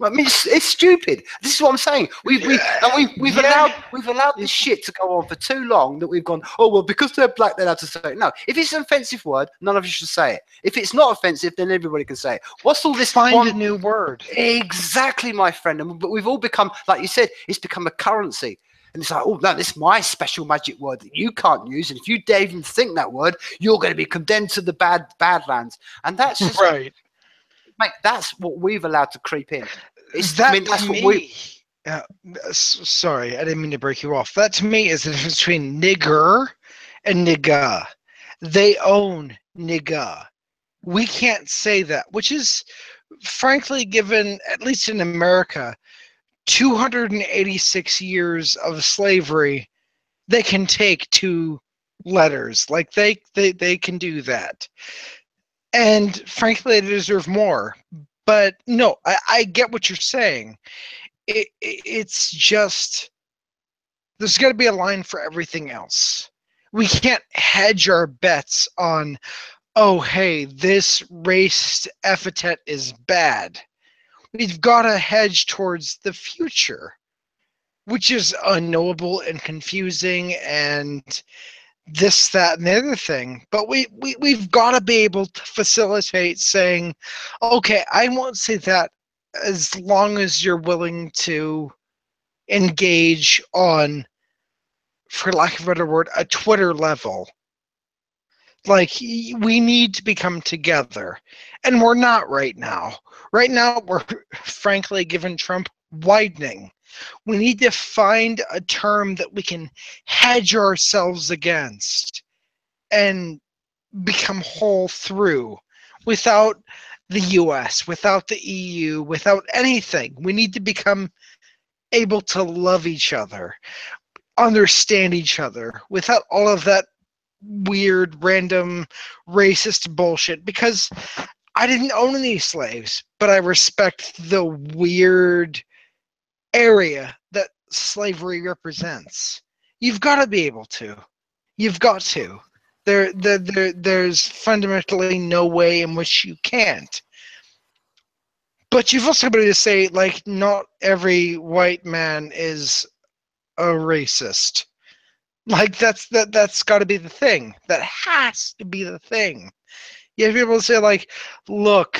I mean, it's stupid. This is what I'm saying. We've allowed this shit to go on for too long that we've gone, oh, well, because they're black, they're allowed to say it. No, if it's an offensive word, none of you should say it. If it's not offensive, then everybody can say it. What's all this? Find a new word. Exactly, my friend. But we've all become, like you said, it's become a currency. And it's like, oh, no, this is my special magic word that you can't use. And if you dare even think that word, you're going to be condemned to the Badlands. And that's just right. Mate, that's what we've allowed to creep in. Sorry, I didn't mean to break you off. That to me is the difference between nigger and nigga. They own nigga. We can't say that, which is, frankly, given, at least in America, 286 years of slavery, they can take 2 letters. Like, they can do that. And frankly, they deserve more. But no, I get what you're saying. It's just, there's got to be a line for everything else. We can't hedge our bets on, oh, hey, this racist epithet is bad. We've got to hedge towards the future, which is unknowable and confusing and this, that, and the other thing. But we've got to be able to facilitate saying, okay, I won't say that as long as you're willing to engage on, for lack of a better word, a Twitter level. Like, we need to become together. And we're not right now. Right now, we're, frankly, given Trump, widening. We need to find a term that we can hedge ourselves against and become whole through without the US, without the EU, without anything. We need to become able to love each other, understand each other, without all of that weird, random, racist bullshit. Because I didn't own any slaves, but I respect the weird area that slavery represents. You've got to be able to. You've got to. There's fundamentally no way in which you can't. But you've also got to say, like, not every white man is a racist. Like, that's got to be the thing. That has to be the thing. You have to be able to say, like, look,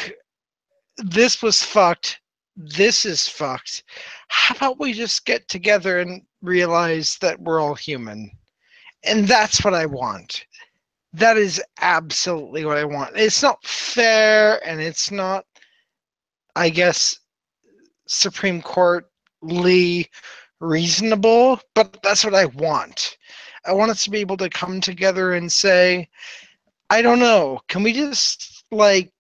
this was fucked. This is fucked. How about we just get together and realize that we're all human? And that's what I want. That is absolutely what I want. It's not fair, and it's not, I guess, Supreme Court-ly reasonable, but that's what I want. I want us to be able to come together and say, I don't know, can we just, like,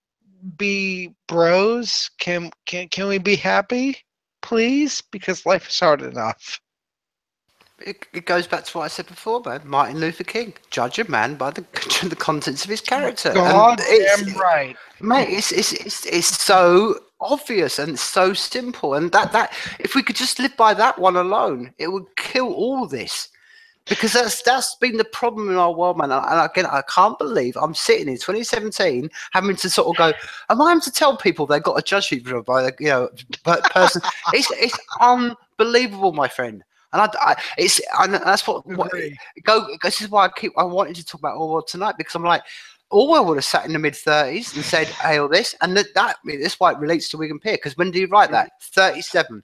be bros? Can we be happy, please? Because life is hard enough. It goes back to what I said before, man. Martin Luther King: judge a man by the contents of his character. God damn right, mate. It's so obvious and so simple, and that if we could just live by that one alone, it would kill all this. Because that's been the problem in our world, man. And again, I can't believe I'm sitting in 2017 having to sort of go, am I having to tell people they've got to judge people by the person? It's unbelievable, my friend. And that's what this is why I wanted to talk about Orwell tonight, because I'm like, Orwell would have sat in the mid-30s and said, hey, all this, and that's why it relates to Wigan Pier. Because when did he write that? 37.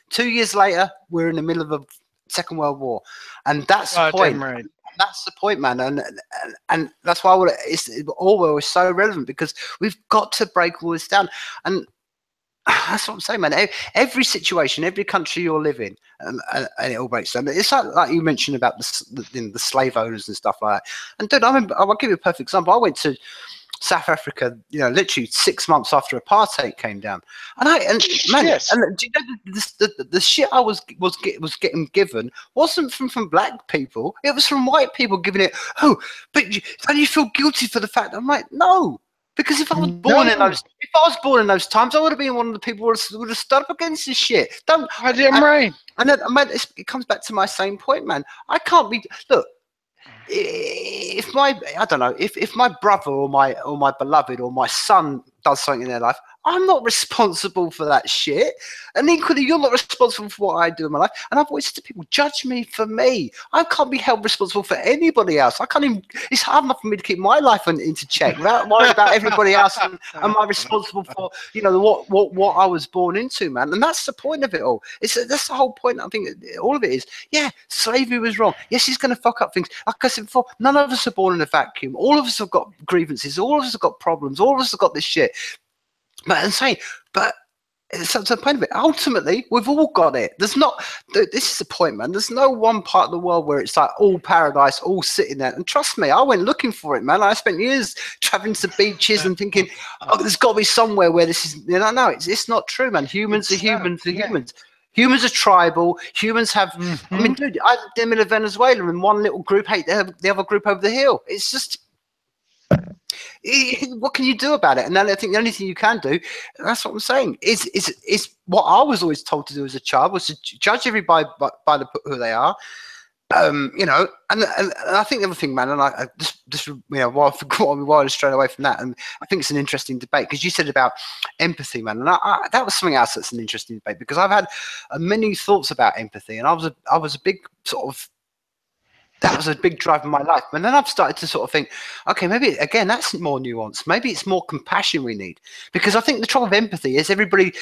2 years later, we're in the middle of a Second World War, and that's the point. Right. That's the point, man, and that's why Orwell is so relevant, because we've got to break all this down, and that's what I'm saying, man. Every situation, every country you're living, and it all breaks down. It's like you mentioned about the slave owners and stuff like that. And dude, I'll give you a perfect example. I went to South Africa, you know, literally 6 months after apartheid came down. And man, Yes. and do you know the shit I was getting given wasn't from black people. It was from white people giving it. Oh, but don't you feel guilty for the fact? I'm like, no. Because if I was born in No. those times, I would have been one of the people who would have stood up against this shit. Goddamn right. And then, man, it comes back to my same point, man. I can't be. Look, if I don't know, if my brother or my beloved or my son does something in their life, I'm not responsible for that shit. And equally, you're not responsible for what I do in my life. And I've always said to people, judge me for me. I can't be held responsible for anybody else. I can't even. It's hard enough for me to keep my life into check without worrying about everybody else. And am I responsible for what I was born into, man? And that's the point of it all. That's the whole point. I think all of it is. Yeah, slavery was wrong. Yes, he's going to fuck up things. Like I said before, none of us are born in a vacuum. All of us have got grievances. All of us have got problems. All of us have got this shit. But it's up to the point of it. Ultimately, we've all got it. This is the point, man. There's no one part of the world where it's like all paradise, all sitting there. And trust me, I went looking for it, man. I spent years traveling to beaches and thinking, oh, there's got to be somewhere where this is. No, it's not true, man. Humans are humans. Humans are tribal. Humans have. I mean, dude, I lived in the middle of Venezuela, and one little group hate the other group over the hill. It's just. What can you do about it? And then I think the only thing you can do, that's what I'm saying, is what I was always told to do as a child, was to judge everybody by who they are. You know, and I think the other thing, man, and I just you know, while I was straight away from that, and I think it's an interesting debate because you said about empathy, man, and that was something else that's an interesting debate because I've had many thoughts about empathy, and I was a big sort of. That was a big drive in my life. And then I've started to sort of think, okay, maybe, again, that's more nuanced. Maybe it's more compassion we need. Because I think the trouble with empathy is everybody,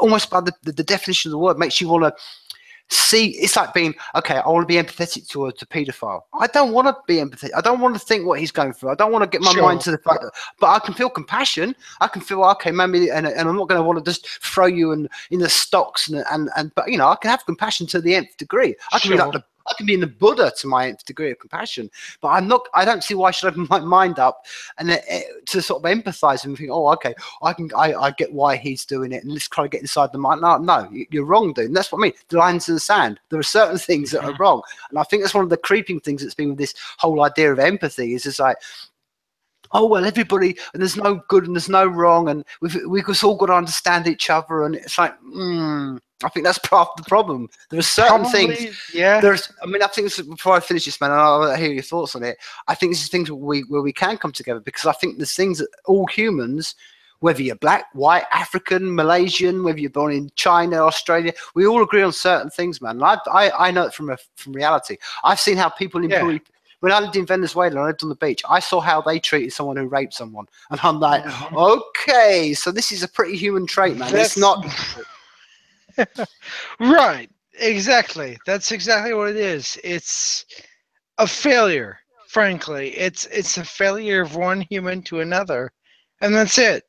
almost by the definition of the word, makes you want to see. It's like being, okay, I want to be empathetic towards a paedophile. I don't want to be empathetic. I don't want to think what he's going through. I don't want to get my mind to the fact that, but I can feel compassion. I can feel, okay, maybe, and I'm not going to want to just throw you in the stocks. But, you know, I can have compassion to the nth degree. I can be like I can be in the Buddha to my nth degree of compassion, but I don't see why I should open my mind up and to sort of empathize and think, oh, okay, I get why he's doing it, and let's try to get inside the mind. No, you're wrong, dude. And that's what I mean. The lines in the sand. There are certain things that are wrong, and I think that's one of the creeping things that's been with this whole idea of empathy. Is just like, oh, well, everybody, and there's no good and there's no wrong, and we've just all got to understand each other, and it's like, I think that's part of the problem. There are certain things. Yeah. I mean, I think before I finish this, man, and I'll hear your thoughts on it. I think this is things where we can come together, because I think there's things that all humans, whether you're black, white, African, Malaysian, whether you're born in China, Australia, we all agree on certain things, man. And I know it from reality. I've seen how people employ. When I lived in Venezuela and I lived on the beach, I saw how they treated someone who raped someone. And I'm like, okay, so this is a pretty human trait, man. It's not. Right. Exactly. That's exactly what it is. It's a failure, frankly. It's a failure of one human to another. And that's it.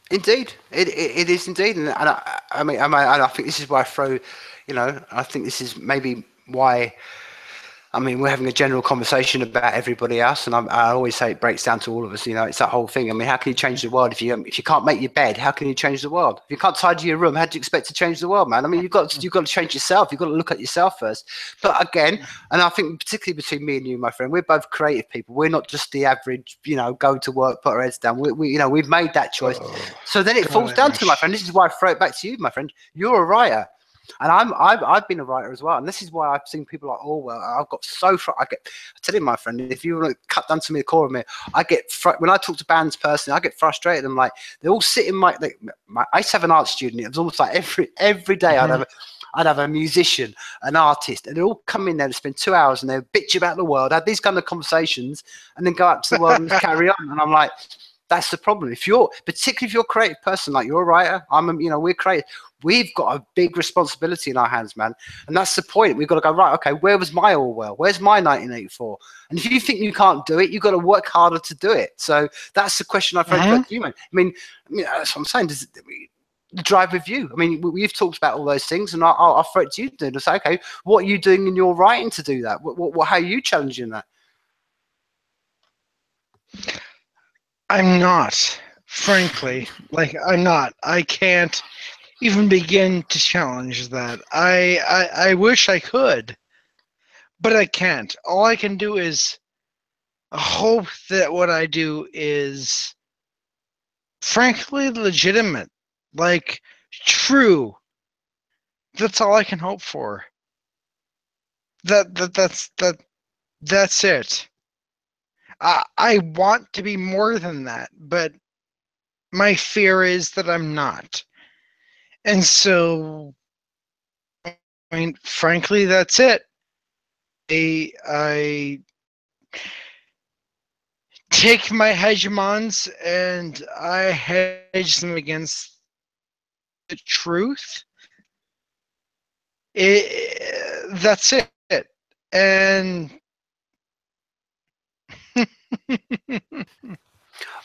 Indeed, it is indeed, and I think this is why I throw, you know, I think this is maybe why. I mean, we're having a general conversation about everybody else, and I always say it breaks down to all of us. You know, it's that whole thing. I mean, how can you change the world if you can't make your bed? How can you change the world? If you can't tidy your room, how do you expect to change the world, man? I mean, you've got to change yourself. You've got to look at yourself first. But again, and I think particularly between me and you, my friend, we're both creative people. We're not just the average, you know, go to work, put our heads down. We you know, we've made that choice. So then it falls down to, my friend. This is why I throw it back to you, my friend. You're a writer. And I've been a writer as well, and this is why I've seen people like Orwell. I've got I tell you, my friend, if you want to cut down to me the core of me, I get when I talk to bands personally, I get frustrated. I'm like, they all sit in I used to have an art student. It was almost like every day I'd have a musician, an artist, and they'd all come in there and spend 2 hours and they'd bitch about the world, have these kind of conversations, and then go out to the world and carry on. And I'm like, that's the problem. Particularly if you're a creative person, like you're a writer, we're creative. We've got a big responsibility in our hands, man. And that's the point. We've got to go, right, okay, where was my Orwell? Where's my 1984? And if you think you can't do it, you've got to work harder to do it. So that's the question I throw back to you, man. I mean, that's what I'm saying. the drive with you. I mean, we've talked about all those things, and I'll throw it to you to say, okay, what are you doing in your writing to do that? How are you challenging that? I'm not, frankly. Like, I'm not. I can't even begin to challenge that. I wish I could, but I can't. All I can do is hope that what I do is frankly legitimate, like true. That's all I can hope for. That's it. I want to be more than that, but my fear is that I'm not. And so, I mean, frankly, that's it. I take my hegemons and I hedge them against the truth. That's it. And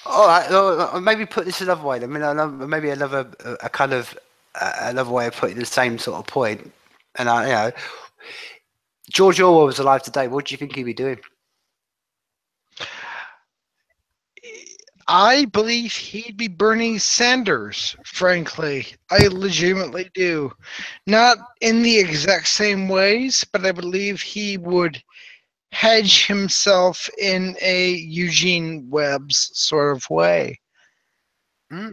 all right, maybe put this another way. I mean, maybe another a kind of another way of putting the same sort of point. And you know, George Orwell was alive today. What do you think he'd be doing? I believe he'd be Bernie Sanders, frankly. I legitimately do. Not in the exact same ways, but I believe he would hedge himself in a Eugene Webb's sort of way. I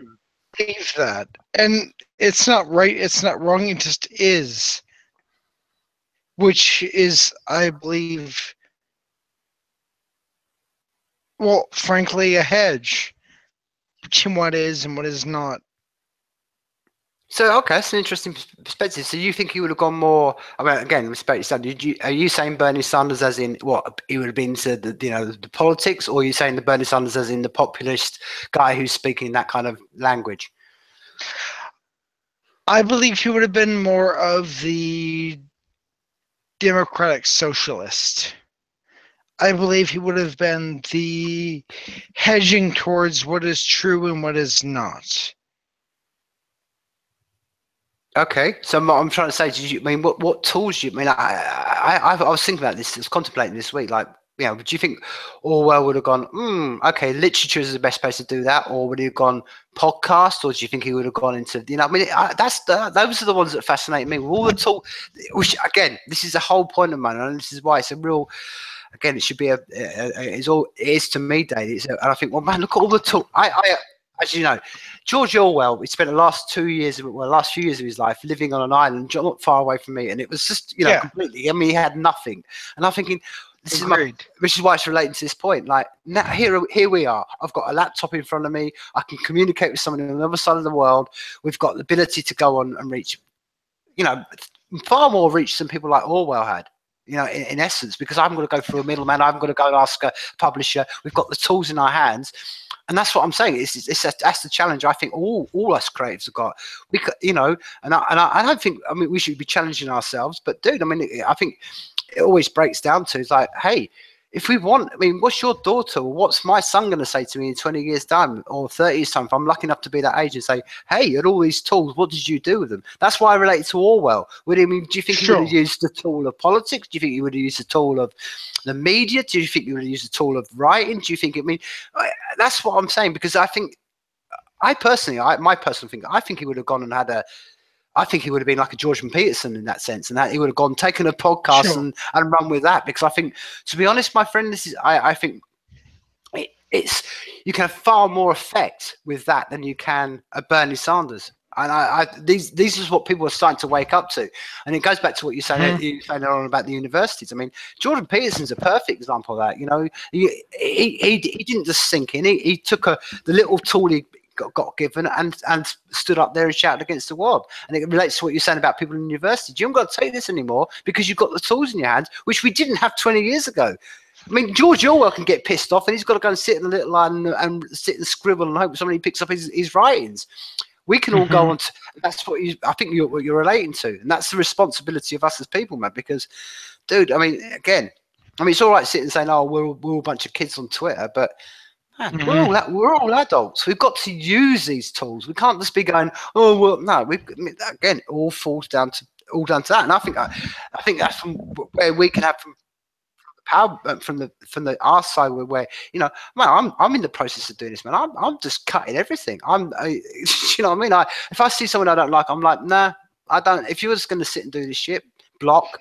believe that. And it's not right, it's not wrong, it just is. Which is, I believe, well, frankly, a hedge between what is and what is not. So, okay, that's an interesting perspective. So, you think he would have gone more? I mean, again, respect you. Are you saying Bernie Sanders as in what he would have been to the politics, or are you saying the Bernie Sanders as in the populist guy who's speaking that kind of language? I believe he would have been more of the democratic socialist. I believe he would have been the hedging towards what is true and what is not. Okay, so I'm trying to say, what tools do you? I mean, I was thinking about this, I was contemplating this week, like, you know, do you think Orwell would have gone, okay, literature is the best place to do that, or would he have gone podcast, or do you think he would have gone into, you know, I mean, those are the ones that fascinate me. With all the tool, which again, this is the whole point of mine, and this is why it's a real. Again, it should be it is to me, Dave. And I think, well, man, look at all the talk. As you know, George Orwell, he spent the last few years of his life living on an island not far away from me, and it was just, you know, completely. I mean, he had nothing, and I'm thinking, which is why it's relating to this point. Like now, here we are. I've got a laptop in front of me. I can communicate with someone on the other side of the world. We've got the ability to go on and reach, you know, far more reach than people like Orwell had. You know, in essence, because I'm going to go through a middleman. I'm going to go and ask a publisher. We've got the tools in our hands, and that's what I'm saying. That's the challenge. I think all us creatives have got. We could, you know, and I don't think. I mean, we should be challenging ourselves. But dude, I mean, I think it always breaks down to, it's like, hey, if we want, I mean, what's your daughter or what's my son going to say to me in 20 years time or 30 years time, if I'm lucky enough to be that age, and say, hey, you had all these tools, what did you do with them? That's why I relate to Orwell. Do you think he would have used the tool of politics? Do you think he would have used the tool of the media? Do you think he would have used the tool of writing? Do you think, I mean, that's what I'm saying, because I think, my personal thing, I think he would have gone and had I think he would have been like a Jordan Peterson in that sense, and that he would have gone, taken a podcast and run with that. Because I think, to be honest, my friend, I think it's you can have far more effect with that than you can a Bernie Sanders. And these is what people are starting to wake up to, and it goes back to what you saying on about the universities. I mean, Jordan Peterson's a perfect example of that. You know, he didn't just sink in. He took the little tool he got given and stood up there and shouted against the world. And it relates to what you're saying about people in university. You haven't got to take this anymore because you've got the tools in your hands, which we didn't have 20 years ago. I mean, George Orwell can get pissed off and he's got to go and sit in a little line and sit and scribble and hope somebody picks up his writings. We can all go on to, that's what I think what you're relating to. And that's the responsibility of us as people, man, because, dude, I mean, again, I mean, it's all right sitting and saying, oh, we're all a bunch of kids on Twitter, but Man, we're all adults. We've got to use these tools. We can't just be going, oh well, no. Again, it all falls down to that. And I think that's from where we can have from power from the our side where man, I'm in the process of doing this, man. I'm just cutting everything. You know what I mean? If I see someone I don't like, I'm like, nah, I don't. If you're just going to sit and do this shit, block.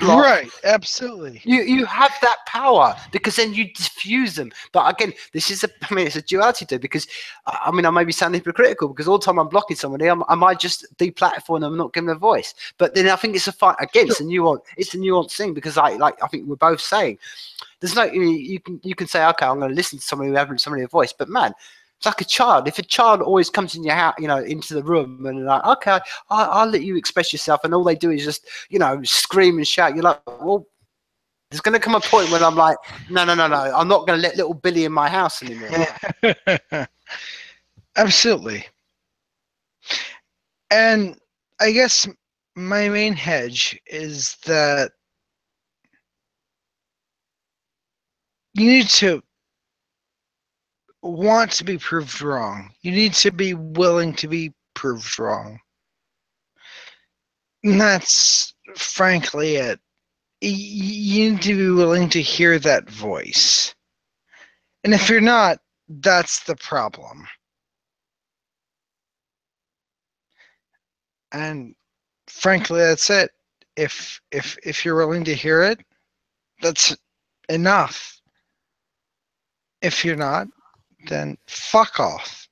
Right, absolutely. You have that power because then you diffuse them. But again, it's a duality too, because I may be sounding hypocritical because all the time I'm blocking somebody, I might just deplatform them and not give them a voice. But then I think it's a fight against a nuance. It's a nuanced thing because I think we're both saying there's no you can say, okay, I'm going to listen to somebody who hasn't somebody a voice, but man, it's like a child. If a child always comes in your house, into the room and like, okay, I'll let you express yourself, and all they do is just, scream and shout. You're like, well, there's going to come a point when I'm like, no, I'm not going to let little Billy in my house anymore. Absolutely. And I guess my main hedge is that you need to want to be proved wrong. You need to be willing to be proved wrong. And that's frankly it. You need to be willing to hear that voice. And if you're not, that's the problem. And frankly, that's it. If you're willing to hear it, that's enough. If you're not, then fuck off.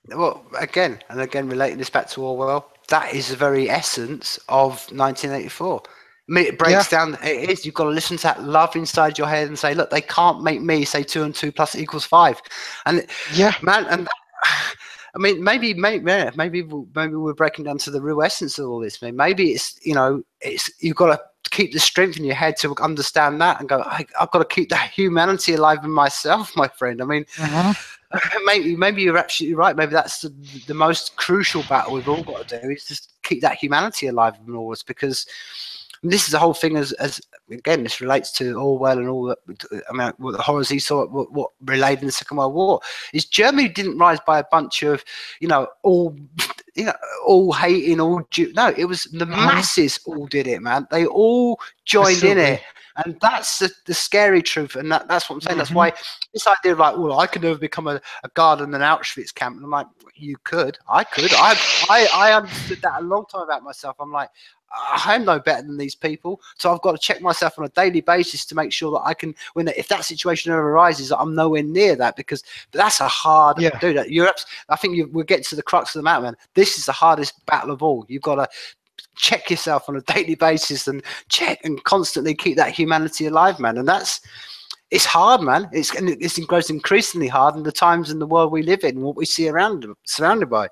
Well, again relating this back to Orwell, that is the very essence of 1984. It breaks down. It is. You've got to listen to that love inside your head and say, look, they can't make me say 2 and 2 plus equals 5. And man, and maybe we're breaking down to the real essence of all this. Maybe it's you've got to keep the strength in your head to understand that and go, I've got to keep that humanity alive in myself, my friend. Maybe you're absolutely right. Maybe that's the most crucial battle we've all got to do, is just keep that humanity alive in all of us, because this is the whole thing as again, this relates to Orwell and all that. What the horrors he saw, what relayed in the Second World War, is Germany didn't rise by a bunch of, all hating, no, it was the masses all did it, man. They all joined in it. And that's the scary truth, and that's what I'm saying. That's why this idea of like, well, I could never become a guard in an Auschwitz camp. And I'm like, you could, I could. I understood that a long time about myself. I'm like, I'm no better than these people, so I've got to check myself on a daily basis to make sure that I can, if that situation ever arises, I'm nowhere near that, because that's a hard do that. I think we'll get to the crux of the matter, man. This is the hardest battle of all. You've got to check yourself on a daily basis and check and constantly keep that humanity alive, man. And it's hard, man. It's increasingly hard in the times in the world we live in, what we see surrounded by.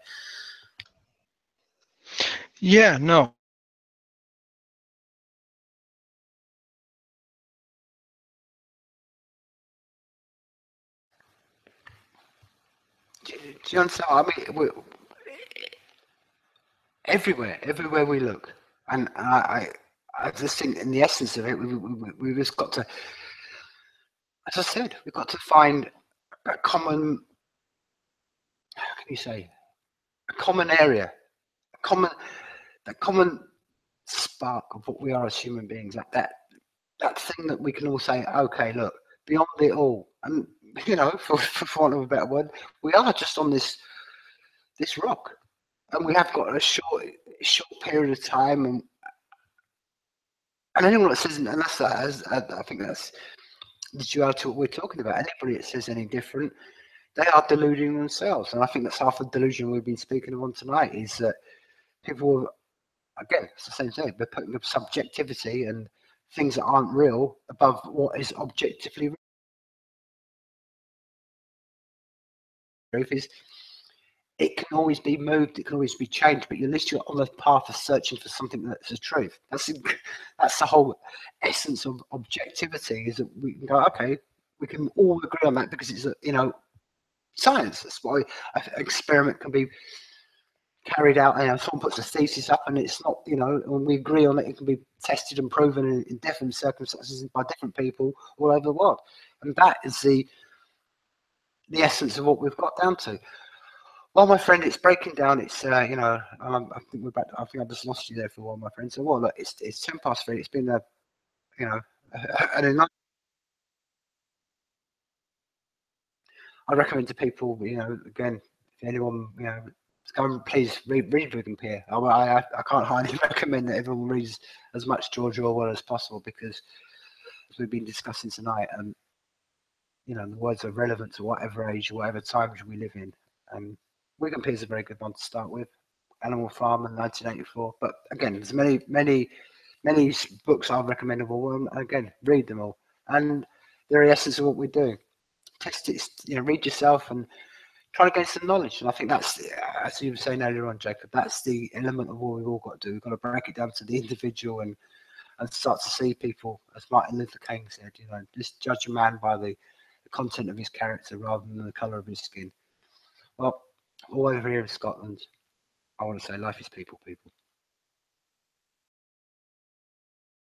Yeah, no. Do you understand? Everywhere we look, and I just think in the essence of it, we've just got to, as I said, we've got to find a common, how can you say, a common area, that common spark of what we are as human beings, that thing that we can all say, okay, look, beyond it all, and for want of a better word, we are just on this rock. And we have got a short period of time, and anyone that says, and I think that's the duality what we're talking about. Anybody that says any different, they are deluding themselves, and I think that's half the delusion we've been speaking of on tonight. Is that people, again, it's the same thing. They're putting up subjectivity and things that aren't real above what is objectively real. Truth is, it can always be moved, it can always be changed, but at least you're on the path of searching for something that's the truth. That's the whole essence of objectivity, is that we can go, okay, we can all agree on that because it's science. That's why an experiment can be carried out, and someone puts a thesis up and it's not, when we agree on it, it can be tested and proven in different circumstances by different people all over the world. And that is the the essence of what we've got down to. Well, my friend, it's breaking down. It's you know, I think we're back. I think I just lost you there for a while, my friend. So, well, look, it's 3:10. It's been a, you know, I recommend to people, you know, again, if anyone, you know, go and please read Wigan Pier. I can't highly recommend that everyone reads as much George Orwell as possible, because as we've been discussing tonight, you know, the words are relevant to whatever age or whatever times we live in. Wigan Pier is a very good one to start with. Animal Farm in 1984. But again, there's many books I'll recommend of all. And again, read them all. And they're the essence of what we do. Test it, you know, read yourself and try to gain some knowledge. And I think that's, as you were saying earlier on, Jacob, that's the element of what we've all got to do. We've got to break it down to the individual and start to see people, as Martin Luther King said, you know, just judge a man by the content of his character rather than the colour of his skin. Well, all over here in Scotland, I want to say life is people, people.